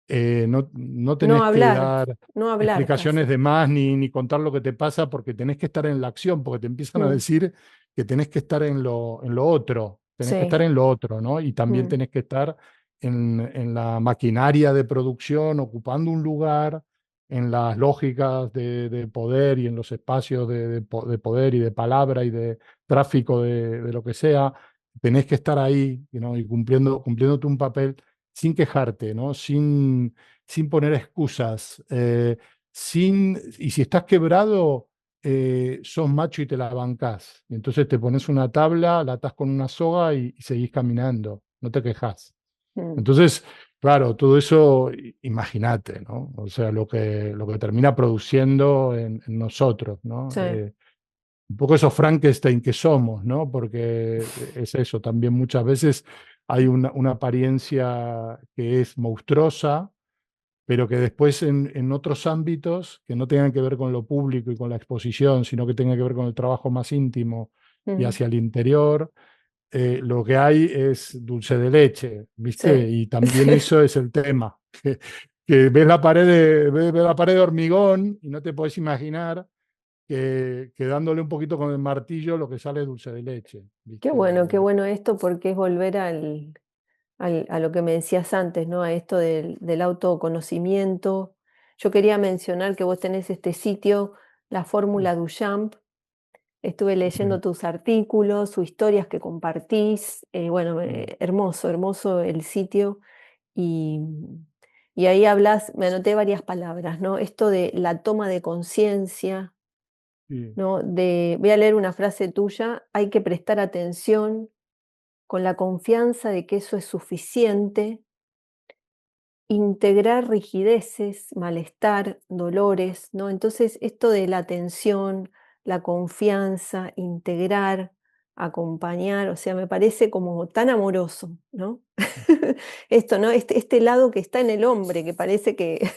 Speaker 2: no
Speaker 1: No
Speaker 2: tenés que
Speaker 1: hablar,
Speaker 2: dar
Speaker 1: no hablar
Speaker 2: explicaciones
Speaker 1: casi.
Speaker 2: de más ni contar lo que te pasa porque tenés que estar en la acción, porque te empiezan a
Speaker 1: Mm,
Speaker 2: decir que tenés que estar en lo otro, tenés que estar
Speaker 1: sí,
Speaker 2: en lo otro, ¿no? Y también
Speaker 1: mm,
Speaker 2: tenés que estar en la maquinaria de producción, ocupando un lugar, en las lógicas de poder y en los espacios de poder y de palabra y de tráfico de lo que sea. Tenés que estar ahí, ¿no? Y cumpliéndote un papel sin quejarte, ¿no? Sin poner excusas, y si estás quebrado, sos macho y te la bancás. Y entonces te pones una tabla, la atás con una soga y seguís caminando, no te quejas.
Speaker 1: mm,
Speaker 2: Entonces, claro, todo eso, imagínate, ¿no? O sea, lo que termina produciendo en nosotros, ¿no?
Speaker 1: sí,
Speaker 2: Un poco esos Frankenstein que somos, ¿no? Porque es eso, también muchas veces hay una apariencia que es monstruosa, pero que después en otros ámbitos que no tengan que ver con lo público y con la exposición, sino que tengan que ver con el trabajo más íntimo y
Speaker 1: mm,
Speaker 2: hacia el interior, lo que hay es dulce de leche, ¿viste?
Speaker 1: sí.
Speaker 2: Y también eso es el tema, que ves la pared de hormigón y no te puedes imaginar que dándole un poquito con el martillo lo que sale es dulce de leche,
Speaker 1: Qué
Speaker 2: ¿viste?
Speaker 1: bueno esto porque es volver a lo que me decías antes, ¿no? A esto del autoconocimiento. Yo quería mencionar que vos tenés este sitio, la Fórmula Duchamp. Estuve leyendo
Speaker 2: Sí,
Speaker 1: tus artículos o historias que compartís. Bueno,
Speaker 2: mm,
Speaker 1: hermoso, hermoso el sitio. Y, y ahí hablas, me anoté varias palabras, ¿no? Esto de la toma de conciencia,
Speaker 2: sí,
Speaker 1: ¿no? Voy a leer una frase tuya: hay que prestar atención con la confianza de que eso es suficiente. Integrar rigideces, malestar, dolores, ¿no? Entonces, esto de la atención, la confianza, integrar, acompañar, o sea, me parece como tan amoroso, ¿no? Esto, ¿no? Este lado que está en el hombre, que parece que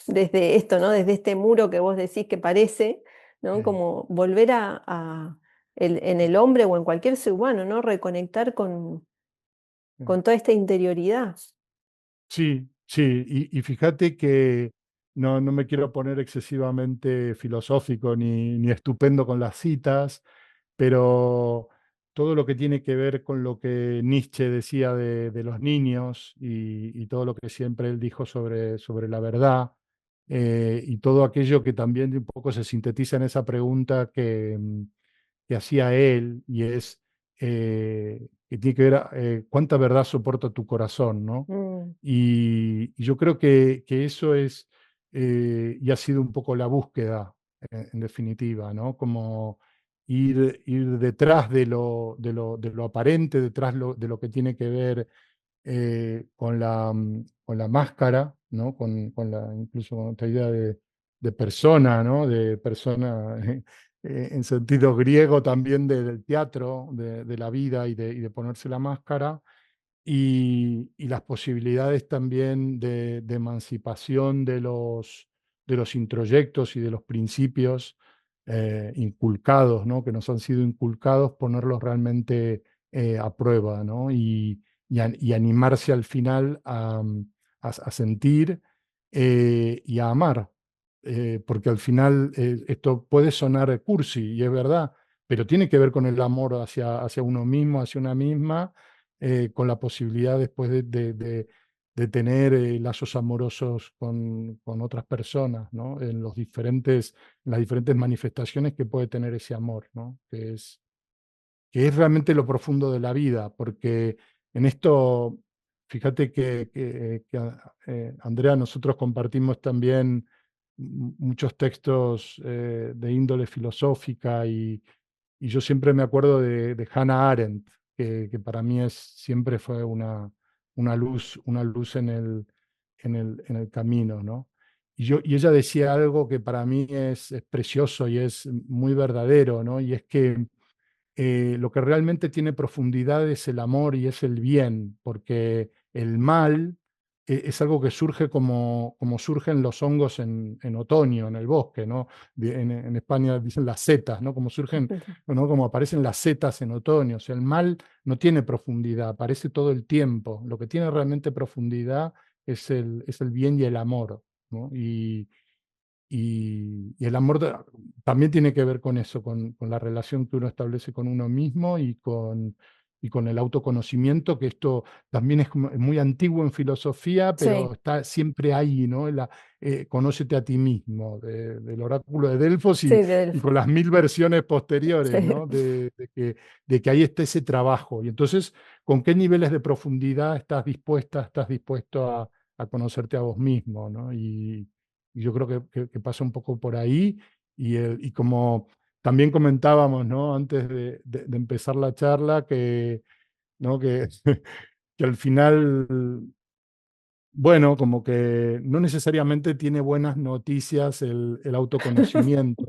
Speaker 1: desde esto, ¿no? Desde este muro que vos decís que parece, ¿no?
Speaker 2: sí,
Speaker 1: Como volver en el hombre o en cualquier ser humano, ¿no? Reconectar
Speaker 2: sí.
Speaker 1: con toda esta interioridad.
Speaker 2: Sí, sí, y fíjate que no me quiero poner excesivamente filosófico ni estupendo con las citas, pero todo lo que tiene que ver con lo que Nietzsche decía de los niños y todo lo que siempre él dijo sobre la verdad, y todo aquello que también un poco se sintetiza en esa pregunta que hacía él, y es que tiene que ver cuánta verdad soporta tu corazón, ¿no?
Speaker 1: Mm,
Speaker 2: Y yo creo que eso es, y ha sido un poco la búsqueda, en definitiva, ¿no? Como ir detrás de lo aparente, detrás de lo que tiene que ver con la máscara, ¿no? Incluso con esta idea de persona, ¿no? De persona en sentido griego también del teatro, de la vida y de ponerse la máscara y las posibilidades también de emancipación de los introyectos y de los principios inculcados, ¿no? Que nos han sido inculcados, ponerlos realmente a prueba, ¿no? Y animarse al final a sentir y a amar. Porque al final esto puede sonar cursi, y es verdad, pero tiene que ver con el amor hacia uno mismo, hacia una misma, con la posibilidad después de tener lazos amorosos con otras personas, ¿no? En las diferentes manifestaciones que puede tener ese amor, ¿no? Que es realmente lo profundo de la vida, porque en esto, fíjate que, Andrea, nosotros compartimos también muchos textos de índole filosófica y yo siempre me acuerdo de Hannah Arendt, que para mí siempre fue una luz en el camino, ¿no? Y ella decía algo que para mí es precioso y es muy verdadero, ¿no? Y es que lo que realmente tiene profundidad es el amor y es el bien, porque el mal es algo que surge como surgen los hongos en otoño, en el bosque, ¿no? En España dicen las setas, ¿no? Como surgen, ¿no? Como aparecen las setas en otoño. O sea, el mal no tiene profundidad, aparece todo el tiempo. Lo que tiene realmente profundidad es el bien y el amor, ¿no? Y el amor también tiene que ver con eso, con la relación que uno establece con uno mismo y con el autoconocimiento, que esto también es muy antiguo en filosofía, pero
Speaker 1: Sí,
Speaker 2: está siempre ahí, ¿no? Conócete a ti mismo, del oráculo de Delfos
Speaker 1: sí,
Speaker 2: y,
Speaker 1: de
Speaker 2: y
Speaker 1: Delfo.
Speaker 2: con las 1000 versiones posteriores,
Speaker 1: Sí,
Speaker 2: ¿no? De que ahí está ese trabajo. Y entonces, ¿con qué niveles de profundidad estás dispuesto a conocerte a vos mismo, ¿no? Y yo creo que pasa un poco por ahí. Y como también comentábamos, ¿no? Antes de empezar la charla, ¿no? que al final, bueno, como que no necesariamente tiene buenas noticias el autoconocimiento.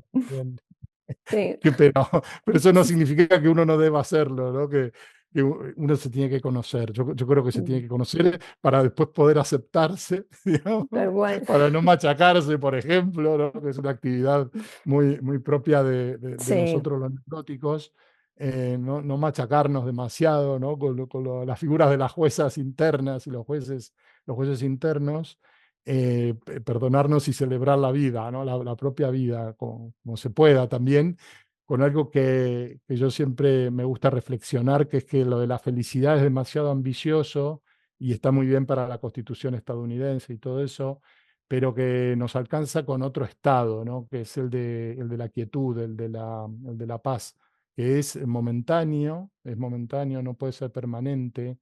Speaker 1: sí,
Speaker 2: Pero eso no significa que uno no deba hacerlo, ¿no? Que uno se tiene que conocer. Yo creo que se tiene que conocer para después poder aceptarse, digamos,
Speaker 1: tal cual.
Speaker 2: para no machacarse, por ejemplo, ¿no? Que es una actividad muy propia de
Speaker 1: Sí,
Speaker 2: nosotros los neuróticos. No machacarnos demasiado, ¿no? Las figuras de las juezas internas y los jueces internos, perdonarnos y celebrar la vida, ¿no? La propia vida, como se pueda también, con algo que yo siempre me gusta reflexionar, que es que lo de la felicidad es demasiado ambicioso y está muy bien para la Constitución estadounidense y todo eso, pero que nos alcanza con otro estado, ¿no? Que es el de la quietud, el de la paz, que es momentáneo, no puede ser permanente.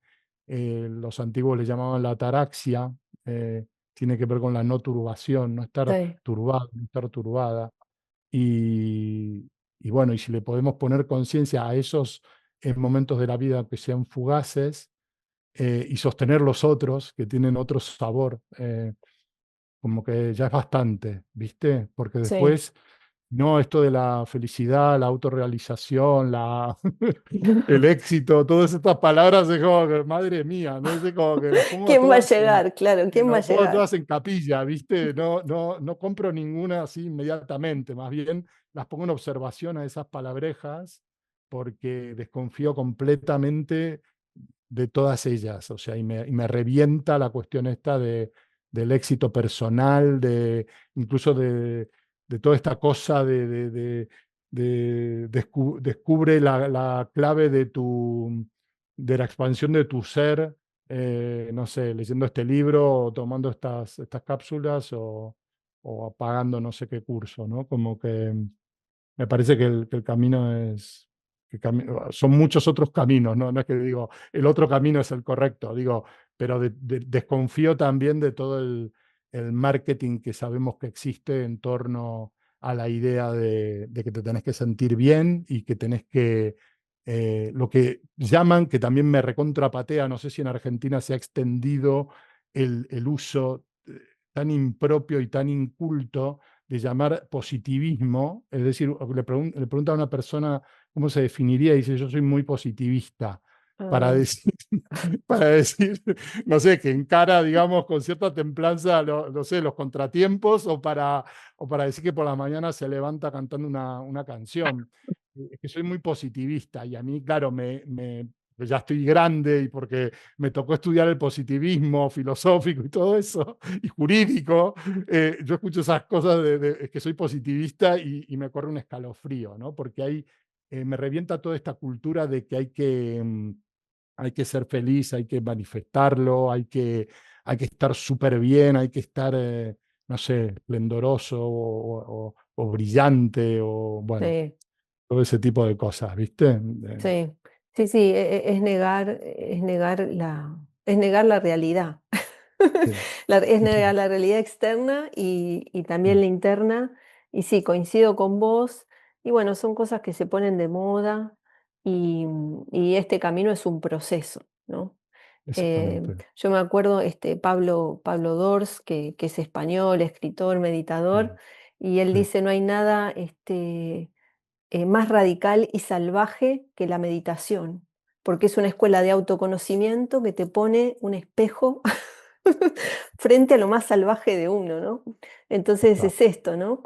Speaker 2: Los antiguos le llamaban la ataraxia, eh, tiene que ver con la no turbación, no estar
Speaker 1: sí,
Speaker 2: turbado, no estar turbada. Y bueno, y si le podemos poner conciencia a esos momentos de la vida que sean fugaces, y sostener los otros que tienen otro sabor, como que ya es bastante, ¿viste? Porque
Speaker 1: sí.
Speaker 2: después, no, esto de la felicidad, la autorrealización, el éxito, todas estas palabras es como que, madre mía, ¿no? Es como que las pongo
Speaker 1: ¿Quién va a
Speaker 2: todas
Speaker 1: llegar? Claro, ¿quién va a
Speaker 2: las pongo
Speaker 1: llegar?
Speaker 2: todas en capilla, ¿viste? No compro ninguna así inmediatamente, más bien las pongo en observación a esas palabrejas porque desconfío completamente de todas ellas, o sea, y me revienta la cuestión esta del éxito personal, incluso de toda esta cosa descubre la clave de la expansión de tu ser, no sé, leyendo este libro o tomando estas cápsulas o pagando no sé qué curso, ¿no? Como que me parece que el camino son muchos otros caminos, ¿no? No es que digo, el otro camino es el correcto, digo, pero desconfío también de todo el marketing que sabemos que existe en torno a la idea de que te tenés que sentir bien y que tenés que, lo que llaman, que también me recontrapatea, no sé si en Argentina se ha extendido el uso tan impropio y tan inculto de llamar positivismo, es decir, le pregunta a una persona cómo se definiría y dice, yo soy muy positivista, para
Speaker 1: Ah,
Speaker 2: decir, para decir, no sé, que encara, digamos, con cierta templanza, no sé, los contratiempos o para decir que por la mañana se levanta cantando una canción. Es que soy muy positivista y a mí, claro, pues ya estoy grande y porque me tocó estudiar el positivismo filosófico y todo eso, y jurídico, yo escucho esas cosas es que soy positivista y me corre un escalofrío, ¿no? Porque hay me revienta toda esta cultura de que hay que ser feliz, hay que manifestarlo, hay que estar súper bien, hay que estar, no sé, esplendoroso o brillante o bueno,
Speaker 1: Sí,
Speaker 2: todo ese tipo de cosas, ¿viste?
Speaker 1: sí, sí, sí, es negar la realidad.
Speaker 2: Sí,
Speaker 1: Es negar la realidad externa y también
Speaker 2: mm,
Speaker 1: la interna. Y sí, coincido con vos. Y bueno, son cosas que se ponen de moda y este camino es un proceso, ¿no?
Speaker 2: exactamente.
Speaker 1: Yo me acuerdo, Pablo Dors, que es español, escritor, meditador,
Speaker 2: Sí,
Speaker 1: y él
Speaker 2: sí,
Speaker 1: dice, no hay nada, más radical y salvaje que la meditación, porque es una escuela de autoconocimiento que te pone un espejo frente a lo más salvaje de uno, ¿no? Entonces
Speaker 2: está,
Speaker 1: es esto, ¿no?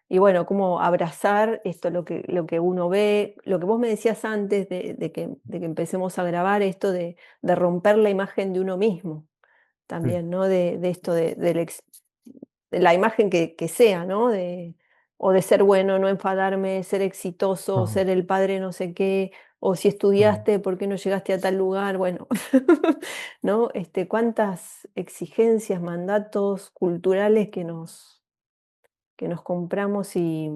Speaker 1: Y bueno, como abrazar esto, lo que uno ve, lo que vos me decías antes de que empecemos a grabar, esto de romper la imagen de uno mismo
Speaker 2: sí,
Speaker 1: también, ¿no? De esto de la imagen que sea, ¿no? O de ser bueno, no enfadarme, ser exitoso,
Speaker 2: ah,
Speaker 1: ser el padre no sé qué, o si
Speaker 2: ah,
Speaker 1: estudiaste, ¿por qué no llegaste a tal lugar? Bueno, ¿no? Cuántas exigencias, mandatos culturales que nos compramos y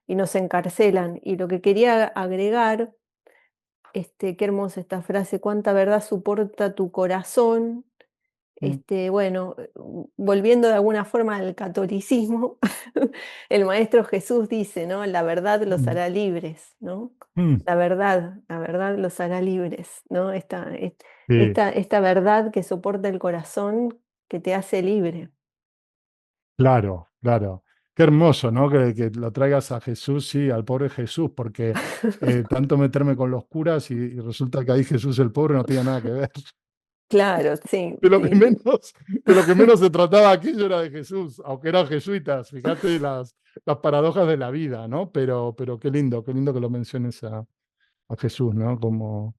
Speaker 1: nos encarcelan. Y lo que quería agregar, qué hermosa esta frase, cuánta verdad soporta tu corazón.
Speaker 2: mm,
Speaker 1: Bueno, volviendo de alguna forma al catolicismo, el Maestro Jesús dice, ¿no? La verdad los
Speaker 2: mm,
Speaker 1: hará libres, ¿no?
Speaker 2: mm,
Speaker 1: La verdad los hará libres, ¿no?
Speaker 2: sí,
Speaker 1: Esta verdad que soporta el corazón que te hace libre.
Speaker 2: claro, claro. Qué hermoso, ¿no? Que lo traigas a Jesús, sí, al pobre Jesús, porque tanto meterme con los curas y resulta que ahí Jesús el pobre no tenía nada que ver.
Speaker 1: Claro, sí,
Speaker 2: De lo que
Speaker 1: sí.
Speaker 2: menos, de lo que menos se trataba aquello era de Jesús, aunque eran jesuitas, fíjate las paradojas de la vida, ¿no? Pero qué lindo que lo menciones a Jesús, ¿no? Como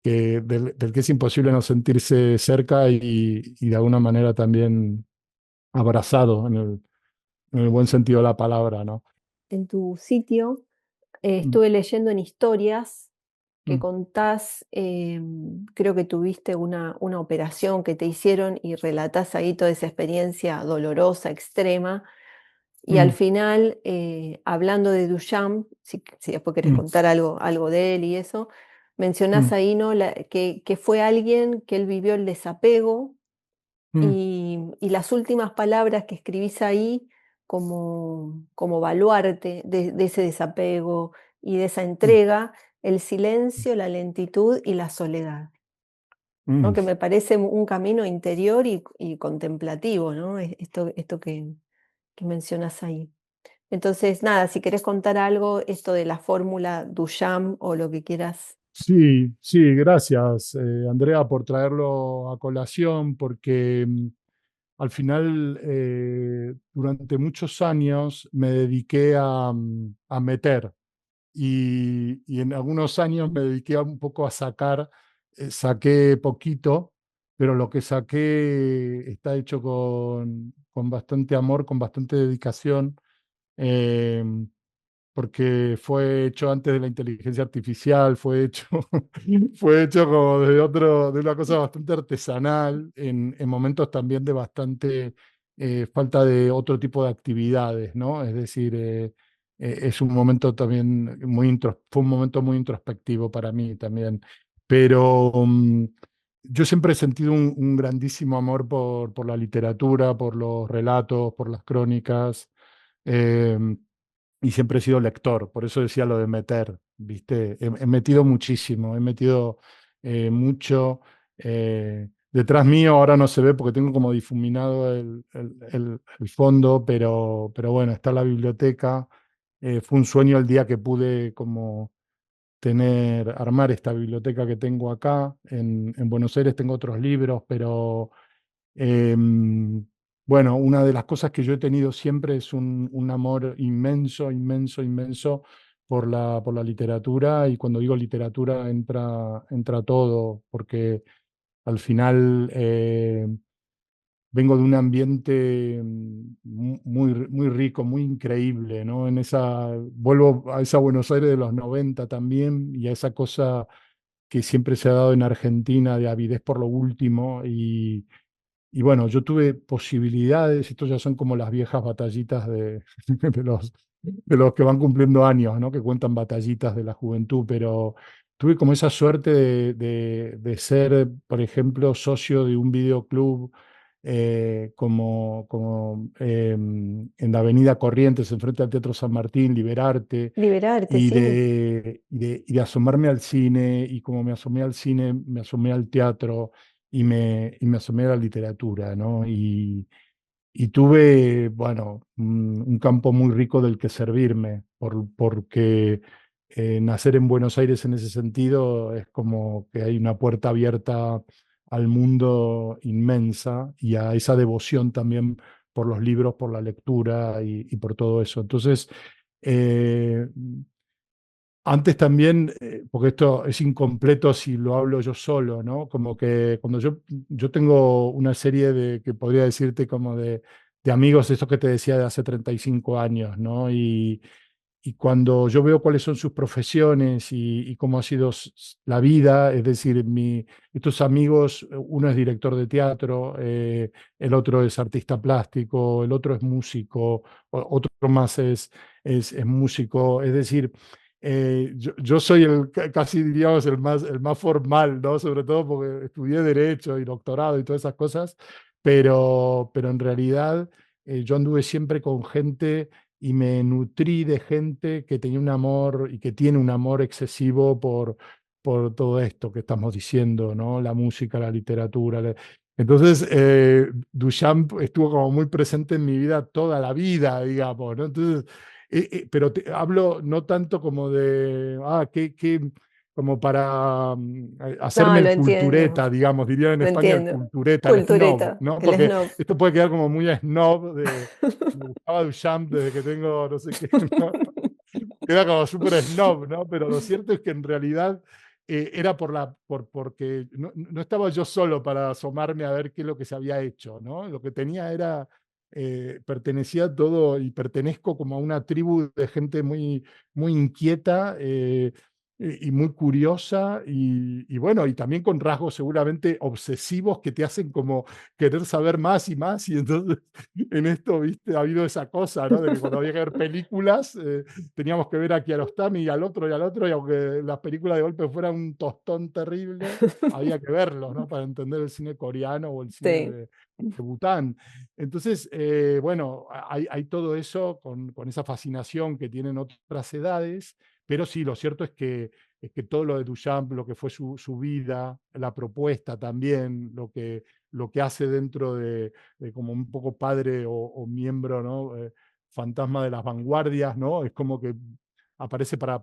Speaker 2: que del que es imposible no sentirse cerca y de alguna manera también abrazado en el buen sentido de la palabra, ¿no?
Speaker 1: En tu sitio
Speaker 2: Mm,
Speaker 1: estuve leyendo en historias que
Speaker 2: mm,
Speaker 1: contás, creo que tuviste una operación que te hicieron y relatás ahí toda esa experiencia dolorosa, extrema, y al
Speaker 2: mm,
Speaker 1: final, hablando de Duchamp, si después querés
Speaker 2: mm,
Speaker 1: contar algo de él y eso, mencionás
Speaker 2: mm,
Speaker 1: ahí, ¿no? Que fue alguien que él vivió el desapego
Speaker 2: mm,
Speaker 1: y las últimas palabras que escribís ahí como baluarte de ese desapego y de esa
Speaker 2: mm,
Speaker 1: entrega, el silencio, la lentitud y la soledad, ¿no?
Speaker 2: mm.
Speaker 1: Que me parece un camino interior y contemplativo, ¿no? Esto que mencionas ahí. Entonces, nada, si querés contar algo, esto de la fórmula Duchamp o lo que quieras.
Speaker 2: Sí, sí, gracias, Andrea, por traerlo a colación, porque al final, durante muchos años me dediqué a meter y en algunos años me dediqué un poco a sacar, saqué poquito, pero lo que saqué está hecho con bastante amor, con bastante dedicación. eh, Porque fue hecho antes de la inteligencia artificial, fue hecho, fue hecho como de una cosa bastante artesanal, en momentos también de bastante falta de otro tipo de actividades, ¿no? Es decir, es un momento también fue un momento muy introspectivo para mí también. Pero yo siempre he sentido un grandísimo amor por la literatura, por los relatos, por las crónicas. em, y siempre he sido lector, por eso decía lo de meter, ¿viste? He metido muchísimo, he metido mucho. Detrás mío ahora no se ve porque tengo como difuminado el fondo, pero bueno, está la biblioteca. Fue un sueño el día que pude como armar esta biblioteca que tengo acá. En Buenos Aires tengo otros libros, pero bueno, una de las cosas que yo he tenido siempre es un amor inmenso, inmenso, inmenso por la literatura y cuando digo literatura entra todo, porque al final vengo de un ambiente muy rico, muy increíble, ¿no? Vuelvo a esa Buenos Aires de los 90 también y a esa cosa que siempre se ha dado en Argentina de avidez por lo último. Y bueno, yo tuve posibilidades, esto ya son como las viejas batallitas de los que van cumpliendo años, ¿no? Que cuentan batallitas de la juventud, pero tuve como esa suerte de ser, por ejemplo, socio de un videoclub en la Avenida Corrientes, enfrente al Teatro San Martín, Liberarte,
Speaker 1: Liberarte,
Speaker 2: y
Speaker 1: sí.
Speaker 2: de asomarme al cine, y como me asomé al cine, me asomé al teatro y me asomé a la literatura, ¿no? Y tuve, bueno, un campo muy rico del que servirme, porque nacer en Buenos Aires en ese sentido es como que hay una puerta abierta al mundo inmensa y a esa devoción también por los libros, por la lectura y por todo eso. Entonces, eh, antes también, porque esto es incompleto si lo hablo yo solo, ¿no? Como que cuando yo tengo una serie que podría decirte como de amigos, esos que te decía de hace 35 años, ¿no? Y cuando yo veo cuáles son sus profesiones y cómo ha sido la vida, es decir, estos amigos, uno es director de teatro, el otro es artista plástico, el otro es músico, otro más es músico, es decir, yo soy casi diríamos el más formal, ¿no? Sobre todo porque estudié Derecho y doctorado y todas esas cosas, pero en realidad yo anduve siempre con gente y me nutrí de gente que tenía un amor y que tiene un amor excesivo por todo esto que estamos diciendo, ¿no? La música, la literatura. Entonces, Duchamp estuvo como muy presente en mi vida toda la vida, digamos, ¿no? Entonces, pero hablo no tanto como como para
Speaker 1: No,
Speaker 2: hacerme
Speaker 1: lo
Speaker 2: el
Speaker 1: entiendo,
Speaker 2: cultureta, digamos, dirían en
Speaker 1: lo
Speaker 2: España el
Speaker 1: entiendo.
Speaker 2: cultureta, el snob,
Speaker 1: Cultureta,
Speaker 2: ¿no?
Speaker 1: el
Speaker 2: Porque
Speaker 1: snob.
Speaker 2: esto puede quedar como muy snob me gustaba Duchamp desde que tengo no sé qué, ¿no? Queda como súper snob, ¿no? Pero lo cierto es que en realidad era porque no estaba yo solo para asomarme a ver qué es lo que se había hecho, ¿no? Lo que tenía pertenecía a todo y pertenezco como a una tribu de gente muy inquieta, y muy curiosa y bueno, y también con rasgos seguramente obsesivos que te hacen como querer saber más y más. Y entonces en esto, viste, ha habido esa cosa, ¿no? De que cuando había que ver películas, teníamos que ver a Kiarostami y al otro y al otro, y aunque las películas de golpe fueran un tostón terrible, había que verlos, ¿no? Para entender el cine coreano o el cine
Speaker 1: Sí.
Speaker 2: de Bután. Entonces, bueno, hay todo eso con esa fascinación que tienen otras edades, pero sí, lo cierto es que todo lo de Duchamp, lo que fue su vida, la propuesta también, lo que hace dentro de como un poco padre o miembro, ¿no? Fantasma de las vanguardias, ¿no? Es como que aparece para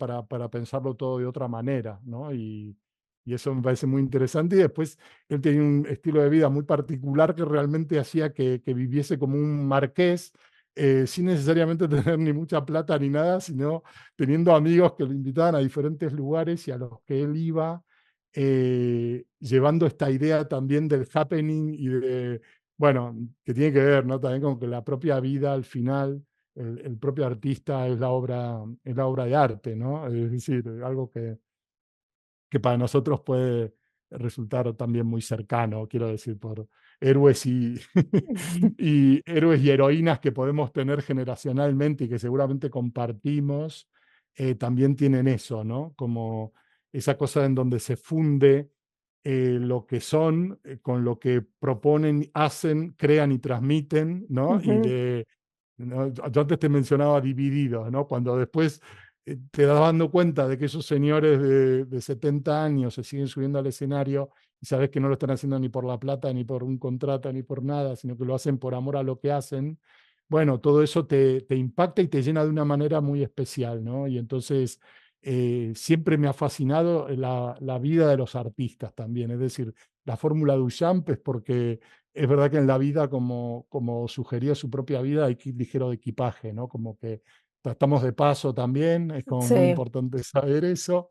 Speaker 2: pensarlo todo de otra manera, ¿no? Y eso me parece muy interesante. Y después él tenía un estilo de vida muy particular que realmente hacía que viviese como un marqués, sin necesariamente tener ni mucha plata ni nada, sino teniendo amigos que lo invitaban a diferentes lugares y a los que él iba, llevando esta idea también del happening bueno, que tiene que ver, ¿no? También con que la propia vida al final, el propio artista es la obra de arte, ¿no? Es decir, algo que para nosotros puede resultar también muy cercano, quiero decir, por héroes y héroes y heroínas que podemos tener generacionalmente y que seguramente compartimos, también tienen eso, ¿no? Como esa cosa en donde se funde lo que son con lo que proponen, hacen, crean y transmiten, ¿no?
Speaker 1: Ujú.
Speaker 2: ¿No? Yo antes te mencionaba Divididos, ¿no? Cuando después te das dando cuenta de que esos señores de 70 años se siguen subiendo al escenario y sabes que no lo están haciendo ni por la plata, ni por un contrato, ni por nada, sino que lo hacen por amor a lo que hacen. Bueno, todo eso te impacta y te llena de una manera muy especial, ¿no? Y entonces siempre me ha fascinado la vida de los artistas también. Es decir, la fórmula Duchamp es porque es verdad que en la vida, como sugería su propia vida, hay kit ligero de equipaje, ¿no? Como que estamos de paso también, es como muy
Speaker 1: Sí,
Speaker 2: importante saber eso.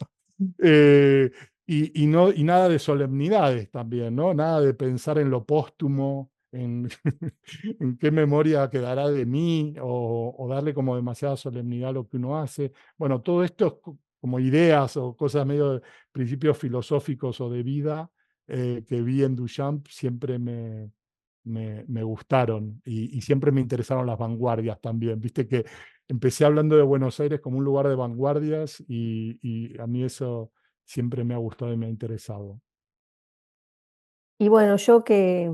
Speaker 2: Y nada de solemnidades también, ¿no? Nada de pensar en lo póstumo, en, en qué memoria quedará de mí o darle como demasiada solemnidad a lo que uno hace. Bueno, todo esto es como ideas o cosas medio de principios filosóficos o de vida que vi en Duchamp, siempre me gustaron y siempre me interesaron las vanguardias también. Viste que empecé hablando de Buenos Aires como un lugar de vanguardias y a mí eso siempre me ha gustado y me ha interesado.
Speaker 1: Y bueno, yo que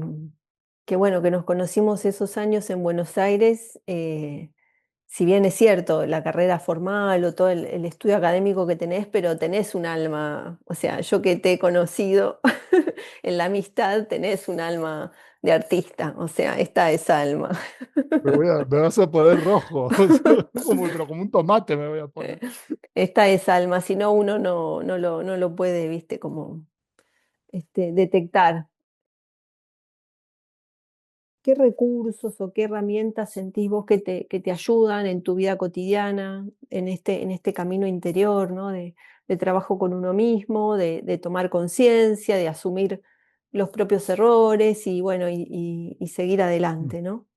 Speaker 1: bueno, que nos conocimos esos años en Buenos Aires, si bien es cierto, la carrera formal o todo el estudio académico que tenés, pero tenés un alma, o sea, yo que te he conocido en la amistad, tenés un alma de artista, o sea, está esa alma.
Speaker 2: Me vas a poner rojo, como, pero como un tomate me voy a poner.
Speaker 1: Está esa alma, si no uno no lo puede, viste, como detectar. ¿Qué recursos o qué herramientas sentís vos que te ayudan en tu vida cotidiana, en este camino interior, ¿no? De trabajo con uno mismo, de tomar conciencia, de asumir los propios errores y bueno, y seguir adelante, ¿no?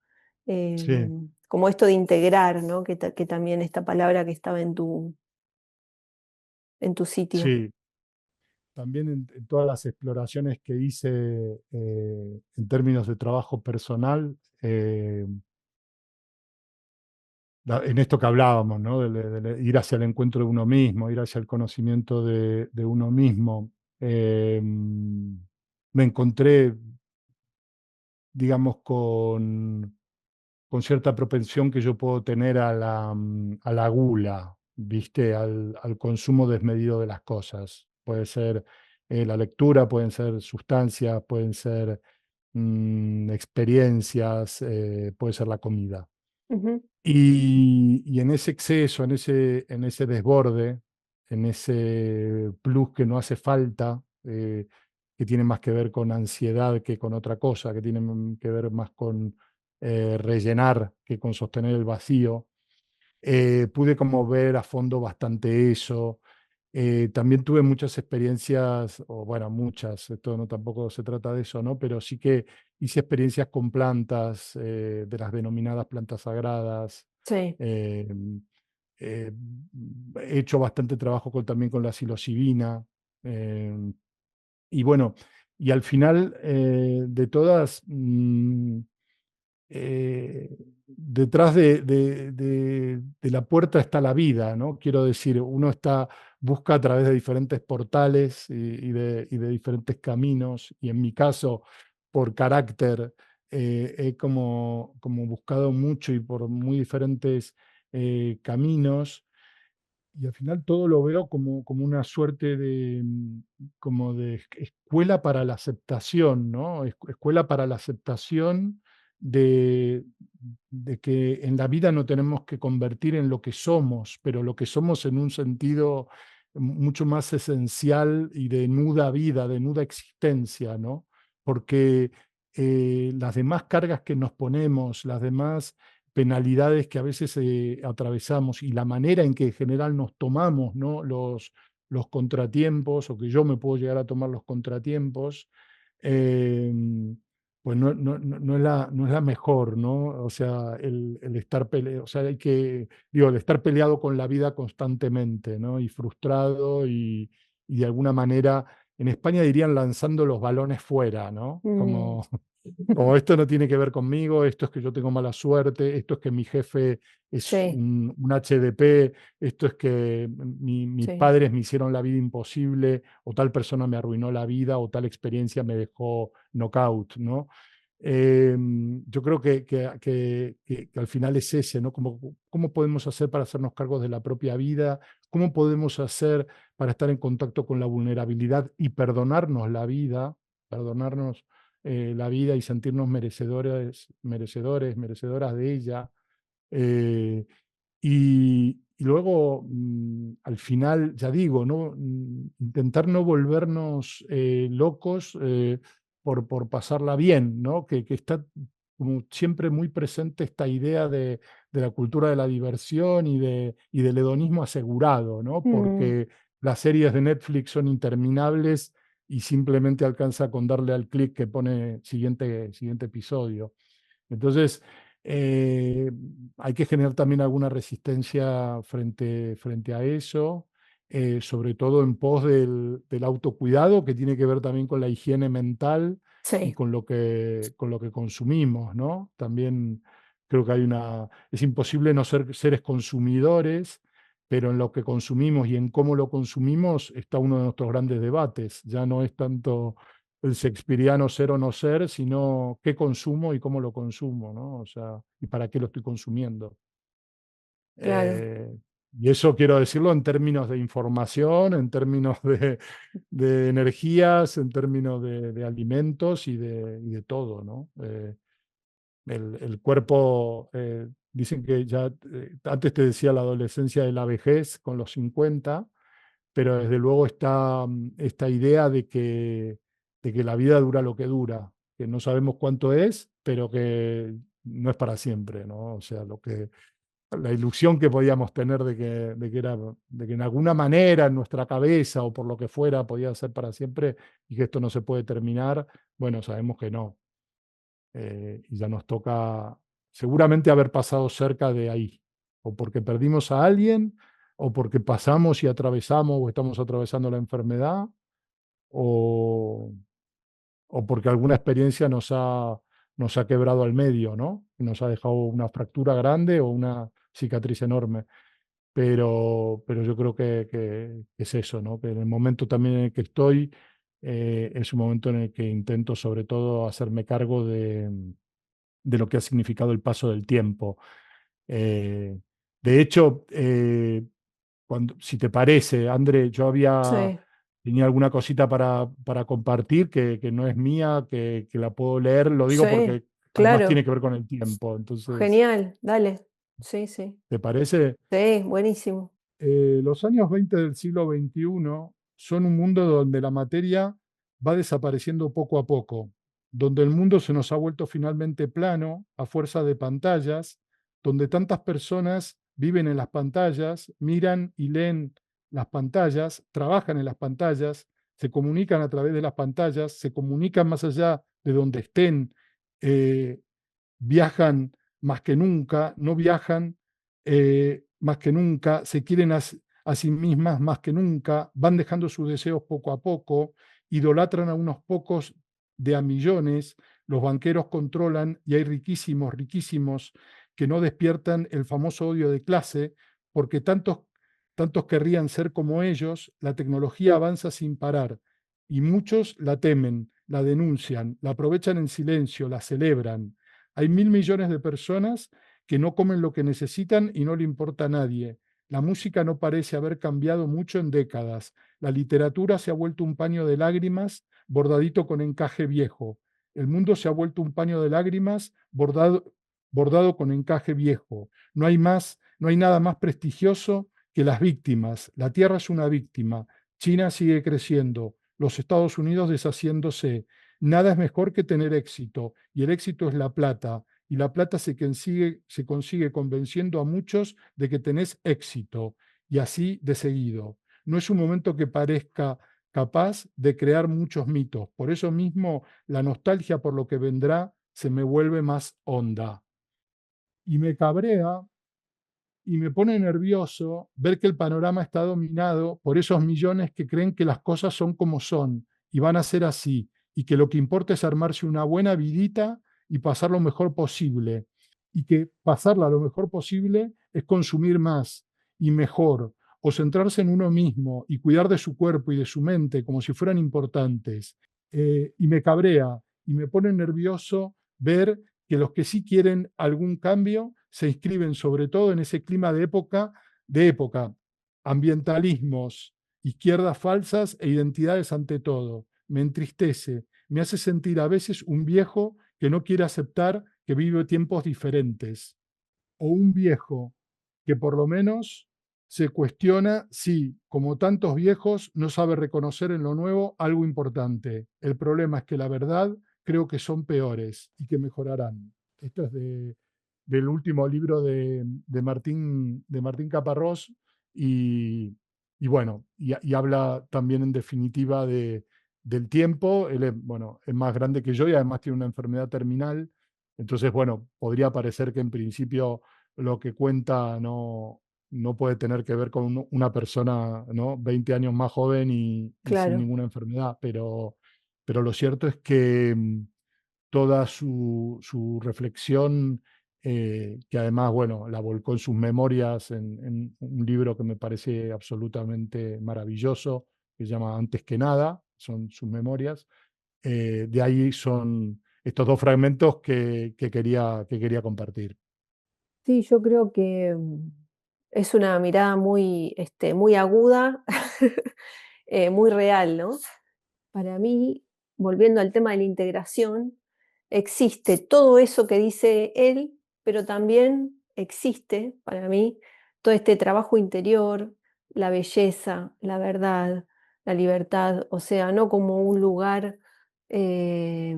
Speaker 2: Sí,
Speaker 1: Como esto de integrar, ¿no? Que también esta palabra que estaba en tu sitio.
Speaker 2: sí. También en todas las exploraciones que hice en términos de trabajo personal, en esto que hablábamos, ¿no? De ir hacia el encuentro de uno mismo, ir hacia el conocimiento de uno mismo, me encontré, digamos, con cierta propensión que yo puedo tener a la gula, ¿viste? Al consumo desmedido de las cosas. Puede ser la lectura, pueden ser sustancias, pueden ser experiencias, puede ser la comida.
Speaker 1: Ujú,
Speaker 2: Y en ese exceso, en ese desborde, en ese plus que no hace falta, que tiene más que ver con ansiedad que con otra cosa, que tiene que ver más con rellenar que con sostener el vacío, pude como ver a fondo bastante eso. También tuve muchas experiencias, o bueno, muchas, esto no tampoco se trata de eso, ¿no? Pero sí que hice experiencias con plantas, de las denominadas plantas sagradas.
Speaker 1: sí.
Speaker 2: eh, eh, He hecho bastante trabajo también con la psilocibina. eh, y bueno, y al final de todas, detrás de la puerta está la vida, ¿no? Quiero decir, uno busca a través de diferentes portales y de diferentes caminos, y en mi caso, por carácter, he como buscado mucho y por muy diferentes caminos, y al final todo lo veo como una suerte como de escuela para la aceptación, ¿no? Escuela para la aceptación de, de que en la vida no tenemos que convertir en lo que somos, pero lo que somos en un sentido mucho más esencial y de nuda vida, de nuda existencia, ¿no? Porque las demás cargas que nos ponemos, las demás penalidades que a veces atravesamos y la manera en que en general nos tomamos, ¿no? Los contratiempos, o que yo me puedo llegar a tomar los contratiempos, eh, pues no es la mejor, ¿no? O sea, el estar o sea, digo, el estar peleado con la vida constantemente, ¿no? Y frustrado y de alguna manera, en España dirían lanzando los balones fuera, ¿no?
Speaker 1: Mm,
Speaker 2: Como esto no tiene que ver conmigo, esto es que yo tengo mala suerte, esto es que mi jefe es
Speaker 1: sí,
Speaker 2: un HDP, esto es que mis
Speaker 1: sí.
Speaker 2: padres me hicieron la vida imposible, o tal persona me arruinó la vida, o tal experiencia me dejó knockout, ¿no? Yo creo que al final es ese, ¿no? ¿Cómo podemos hacer para hacernos cargos de la propia vida? ¿Cómo podemos hacer para estar en contacto con la vulnerabilidad y perdonarnos la vida, perdonarnos la vida y sentirnos merecedoras de ella? Eh, y luego, al final, ya digo, ¿no? Intentar no volvernos locos por pasarla bien, ¿no? Que está como siempre muy presente esta idea de la cultura de la diversión y del hedonismo asegurado, ¿no?
Speaker 1: Mm,
Speaker 2: Porque las series de Netflix son interminables y simplemente alcanza con darle al clic que pone siguiente episodio. Entonces, eh, hay que generar también alguna resistencia frente a eso, sobre todo en pos del autocuidado, que tiene que ver también con la higiene mental y
Speaker 1: Sí,
Speaker 2: con lo que consumimos, ¿no? También creo que es imposible no ser seres consumidores, pero en lo que consumimos y en cómo lo consumimos está uno de nuestros grandes debates. Ya no es tanto el shakespeariano ser o no ser, sino qué consumo y cómo lo consumo, ¿no? O sea, y para qué lo estoy consumiendo.
Speaker 1: claro,
Speaker 2: Eh, y eso quiero decirlo en términos de información, en términos de energías, en términos de alimentos y de todo, ¿no? El cuerpo, dicen que ya, antes te decía la adolescencia de la vejez con los 50, pero desde luego está esta idea de que la vida dura lo que dura, que no sabemos cuánto es, pero que no es para siempre, ¿no? O sea, la ilusión que podíamos tener de que en alguna manera en nuestra cabeza o por lo que fuera podía ser para siempre y que esto no se puede terminar, bueno, sabemos que no. Y ya nos toca seguramente haber pasado cerca de ahí, o porque perdimos a alguien, o porque pasamos y atravesamos o estamos atravesando la enfermedad, o, o porque alguna experiencia nos ha quebrado al medio, ¿no? Y nos ha dejado una fractura grande o una cicatriz enorme. Pero yo creo que es eso, ¿no? Que en el momento también en el que estoy, es un momento en el que intento sobre todo hacerme cargo de lo que ha significado el paso del tiempo. Eh, de hecho, si te parece, André,
Speaker 1: sí,
Speaker 2: tenía alguna cosita para compartir que no es mía, que la puedo leer, lo digo
Speaker 1: sí,
Speaker 2: porque además tiene
Speaker 1: claro,
Speaker 2: que ver con el tiempo. Entonces,
Speaker 1: genial, dale. Sí, sí,
Speaker 2: ¿te parece?
Speaker 1: sí, buenísimo.
Speaker 2: Los años 20 del siglo XXI son un mundo donde la materia va desapareciendo poco a poco, donde el mundo se nos ha vuelto finalmente plano a fuerza de pantallas, donde tantas personas viven en las pantallas, miran y leen las pantallas, trabajan en las pantallas, se comunican a través de las pantallas, se comunican más allá de donde estén, eh, viajan más que nunca, no viajan más que nunca, se quieren a sí mismas más que nunca, van dejando sus deseos poco a poco, idolatran a unos pocos de a millones, los banqueros controlan y hay riquísimos, riquísimos que no despiertan el famoso odio de clase porque tantos querrían ser como ellos, la tecnología avanza sin parar y muchos la temen, la denuncian, la aprovechan en silencio, la celebran. Hay 1.000 millones de personas que no comen lo que necesitan y no le importa a nadie. La música no parece haber cambiado mucho en décadas. La literatura se ha vuelto un paño de lágrimas bordadito con encaje viejo. El mundo se ha vuelto un paño de lágrimas bordado con encaje viejo. No hay nada más prestigioso que las víctimas. La Tierra es una víctima. China sigue creciendo. Los Estados Unidos deshaciéndose. Nada es mejor que tener éxito, y el éxito es la plata, y la plata se consigue convenciendo a muchos de que tenés éxito, y así de seguido. No es un momento que parezca capaz de crear muchos mitos. Por eso mismo la nostalgia por lo que vendrá se me vuelve más honda. Y me cabrea y me pone nervioso ver que el panorama está dominado por esos millones que creen que las cosas son como son y van a ser así, y que lo que importa es armarse una buena vidita y pasar lo mejor posible, y que pasarla lo mejor posible es consumir más y mejor, o centrarse en uno mismo y cuidar de su cuerpo y de su mente como si fueran importantes. Y me cabrea y me pone nervioso ver que los que sí quieren algún cambio se inscriben sobre todo en ese clima de época, ambientalismos, izquierdas falsas e identidades ante todo. Me entristece, me hace sentir a veces un viejo que no quiere aceptar que vive tiempos diferentes, o un viejo que por lo menos se cuestiona si, como tantos viejos, no sabe reconocer en lo nuevo algo importante. El problema es que la verdad creo que son peores y que mejorarán. Esto es del último libro de Martín Caparrós y bueno, y habla también en definitiva del tiempo. Él es, bueno, es más grande que yo y además tiene una enfermedad terminal. Entonces, bueno, podría parecer que en principio lo que cuenta no puede tener que ver con una persona, ¿no? 20 años más joven y sin
Speaker 1: claro.
Speaker 2: ninguna enfermedad, pero lo cierto es que toda su reflexión, que además, bueno, la volcó en sus memorias, en un libro que me parece absolutamente maravilloso, que se llama Antes que nada, son sus memorias. De ahí son estos dos fragmentos que quería compartir.
Speaker 1: Sí, yo creo que es una mirada muy, muy aguda, muy real, ¿no? Para mí, volviendo al tema de la integración, existe todo eso que dice él, pero también existe para mí todo este trabajo interior, la belleza, la verdad, la libertad, o sea, no como un lugar eh,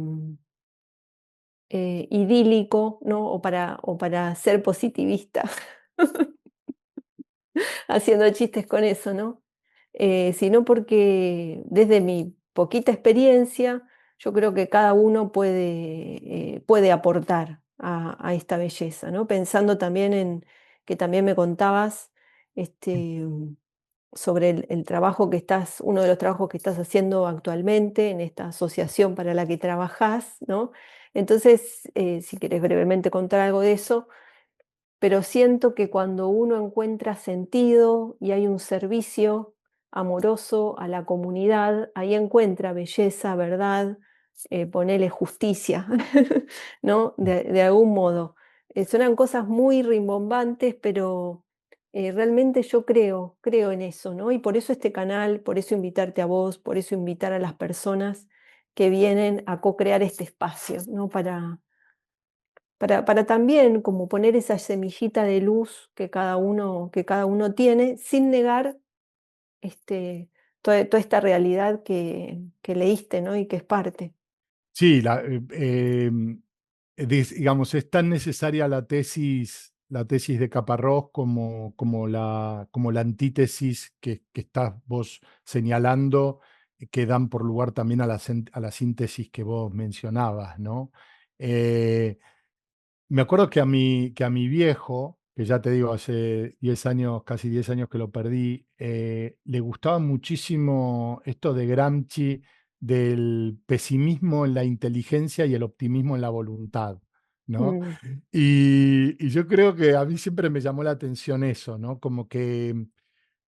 Speaker 1: idílico, ¿no? O para ser positivista, haciendo chistes con eso, ¿no? Sino porque desde mi poquita experiencia, yo creo que cada uno puede aportar a esta belleza, ¿no? Pensando también en que también me contabas este, sobre el trabajo que estás, uno de los trabajos que estás haciendo actualmente en esta asociación para la que trabajás, ¿no? Entonces, si querés brevemente contar algo de eso, pero siento que cuando uno encuentra sentido y hay un servicio amoroso a la comunidad, ahí encuentra belleza, verdad, ponele justicia, ¿no? De algún modo. Suenan cosas muy rimbombantes, pero realmente yo creo en eso, ¿no? Y por eso este canal, por eso invitarte a vos, por eso invitar a las personas que vienen a co-crear este espacio, ¿no? Para también como poner esa semillita de luz que cada uno tiene, sin negar toda esta realidad que leíste, ¿no? Y que es parte.
Speaker 2: Sí, digamos, es tan necesaria la tesis de Caparrós como la antítesis que estás vos señalando, que dan por lugar también a la síntesis que vos mencionabas, ¿no? Eh, Me acuerdo que a mi viejo, que ya te digo, hace 10 años, casi 10 años que lo perdí, le gustaba muchísimo esto de Gramsci, del pesimismo en la inteligencia y el optimismo en la voluntad, ¿no?
Speaker 1: Mm,
Speaker 2: Y yo creo que a mí siempre me llamó la atención eso, ¿no? Como que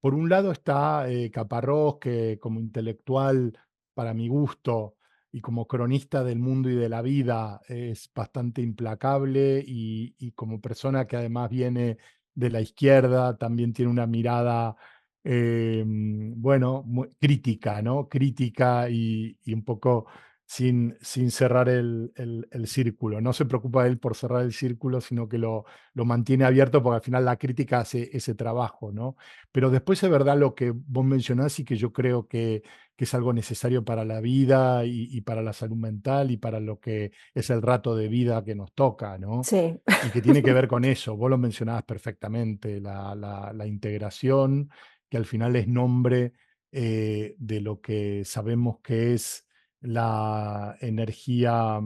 Speaker 2: por un lado está Caparrós, que como intelectual, para mi gusto, y como cronista del mundo y de la vida, es bastante implacable y como persona que además viene de la izquierda, también tiene una mirada, bueno, crítica, ¿no? Crítica y un poco sin cerrar el círculo. No se preocupa él por cerrar el círculo, sino que lo mantiene abierto porque al final la crítica hace ese trabajo, ¿no? Pero después es verdad lo que vos mencionás y que yo creo que es algo necesario para la vida y para la salud mental y para lo que es el rato de vida que nos toca, ¿no?
Speaker 1: sí,
Speaker 2: Y que tiene que ver con eso, vos lo mencionabas perfectamente, la integración, que al final es nombre de lo que sabemos que es la energía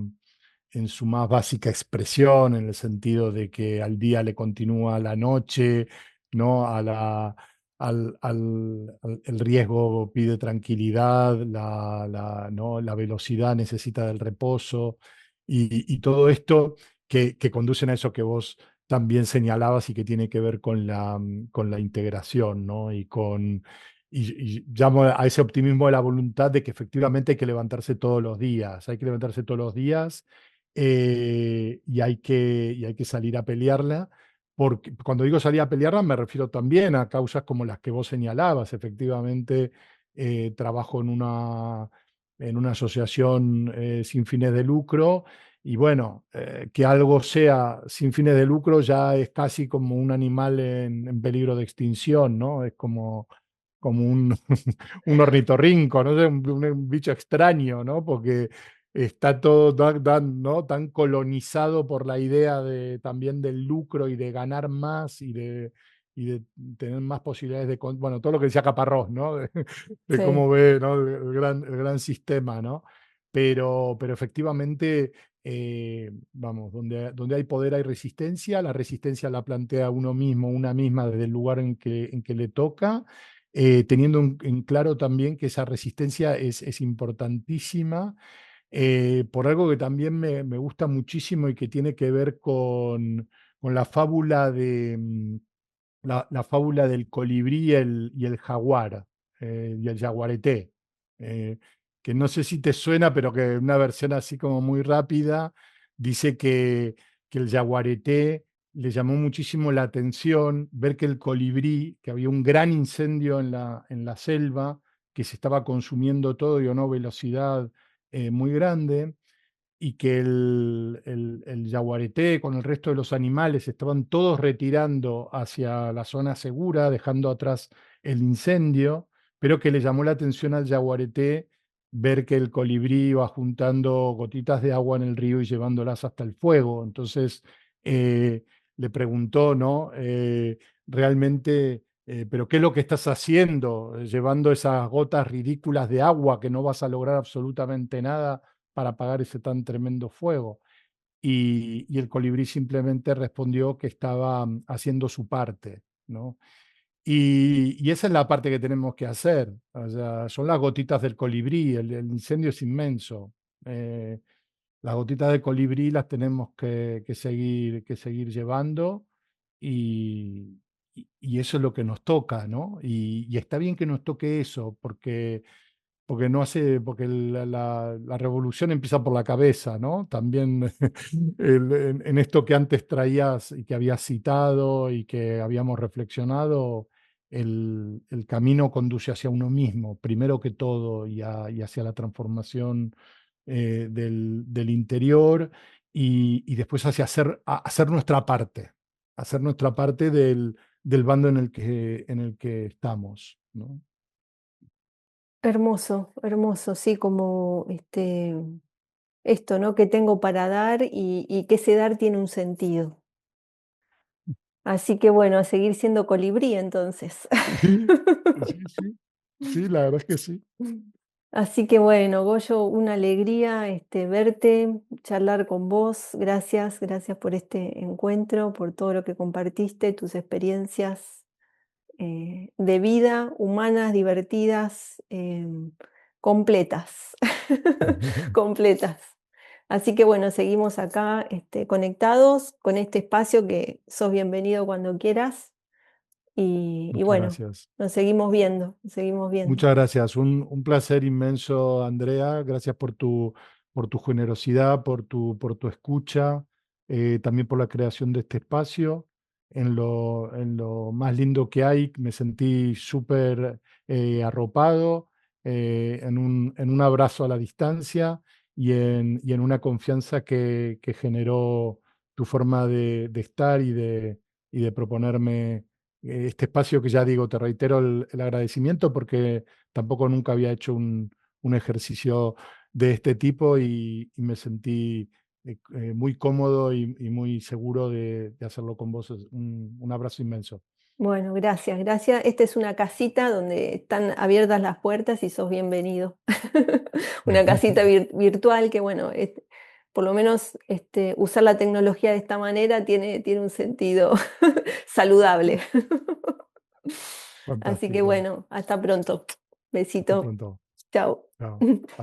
Speaker 2: en su más básica expresión, en el sentido de que al día le continúa la noche, ¿no? El riesgo pide tranquilidad, ¿no? La velocidad necesita del reposo y todo esto que conducen a eso que vos también señalabas y que tiene que ver con la integración, ¿no? Y llamo a ese optimismo de la voluntad de que efectivamente hay que levantarse todos los días, hay que levantarse todos los días y hay que salir a pelearla. Porque cuando digo salir a pelearla me refiero también a causas como las que vos señalabas. Efectivamente, trabajo en una asociación sin fines de lucro y bueno, que algo sea sin fines de lucro ya es casi como un animal en peligro de extinción, ¿no? Es como un ornitorrinco, no sé, un bicho extraño, ¿no? Porque está todo ¿no? tan colonizado por la idea también del lucro y de ganar más y de tener más posibilidades de, bueno, todo lo que decía Caparrós, ¿no? De cómo
Speaker 1: Sí.
Speaker 2: ve, ¿no? El gran sistema, ¿no? Pero efectivamente, vamos, donde hay poder hay resistencia, la resistencia la plantea uno mismo, una misma desde el lugar en que le toca, teniendo en claro también que esa resistencia es importantísima, por algo que también me gusta muchísimo y que tiene que ver con la fábula la fábula del colibrí y el jaguar, y el jaguareté, eh, que no sé si te suena, pero que una versión así como muy rápida dice que el jaguareté le llamó muchísimo la atención ver que el colibrí, que había un gran incendio en la selva, que se estaba consumiendo todo y a una velocidad muy grande, y que el yaguareté con el resto de los animales estaban todos retirando hacia la zona segura, dejando atrás el incendio, pero que le llamó la atención al yaguareté ver que el colibrí iba juntando gotitas de agua en el río y llevándolas hasta el fuego. Entonces le preguntó, ¿no? Realmente, ¿pero qué es lo que estás haciendo? Llevando esas gotas ridículas de agua que no vas a lograr absolutamente nada para apagar ese tan tremendo fuego. Y el colibrí simplemente respondió que estaba haciendo su parte, ¿no? Y esa es la parte que tenemos que hacer. O sea, son las gotitas del colibrí, el incendio es inmenso. Eh, las gotitas de colibrí las tenemos que seguir llevando y eso es lo que nos toca, ¿no? Y está bien que nos toque eso, porque no hace, porque la revolución empieza por la cabeza, ¿no? También en esto que antes traías y que habías citado y que habíamos reflexionado, el camino conduce hacia uno mismo, primero que todo, y hacia la transformación del interior y después hacia hacer nuestra parte del bando en el que estamos, ¿no?
Speaker 1: Hermoso, hermoso, sí, como esto, ¿no? Que tengo para dar y que ese dar tiene un sentido. Así que bueno, a seguir siendo colibrí entonces.
Speaker 2: Sí, sí, sí, sí, la verdad es que sí.
Speaker 1: Así que bueno, Goyo, una alegría verte, charlar con vos. Gracias, gracias por este encuentro, por todo lo que compartiste, tus experiencias de vida, humanas, divertidas, completas, completas. Así que bueno, seguimos acá conectados con este espacio que sos bienvenido cuando quieras y
Speaker 2: Muchas
Speaker 1: bueno,
Speaker 2: gracias.
Speaker 1: nos seguimos viendo, nos seguimos viendo.
Speaker 2: Muchas gracias. Un placer inmenso, Andrea. Gracias por tu generosidad, por tu escucha, también por la creación de este espacio. En lo más lindo que hay, me sentí súper arropado, en un abrazo a la distancia y en una confianza que generó tu forma de estar y de proponerme este espacio que ya digo, te reitero el agradecimiento porque tampoco nunca había hecho un ejercicio de este tipo y me sentí muy cómodo y muy seguro de hacerlo con vos. Un abrazo inmenso.
Speaker 1: Bueno, gracias, gracias. Esta es una casita donde están abiertas las puertas y sos bienvenido. Una casita virtual que, bueno, por lo menos usar la tecnología de esta manera tiene un sentido saludable. Así que
Speaker 2: Fantástico.
Speaker 1: bueno, hasta pronto.
Speaker 2: Hasta
Speaker 1: Besito.
Speaker 2: pronto.
Speaker 1: Chao.
Speaker 2: Chao.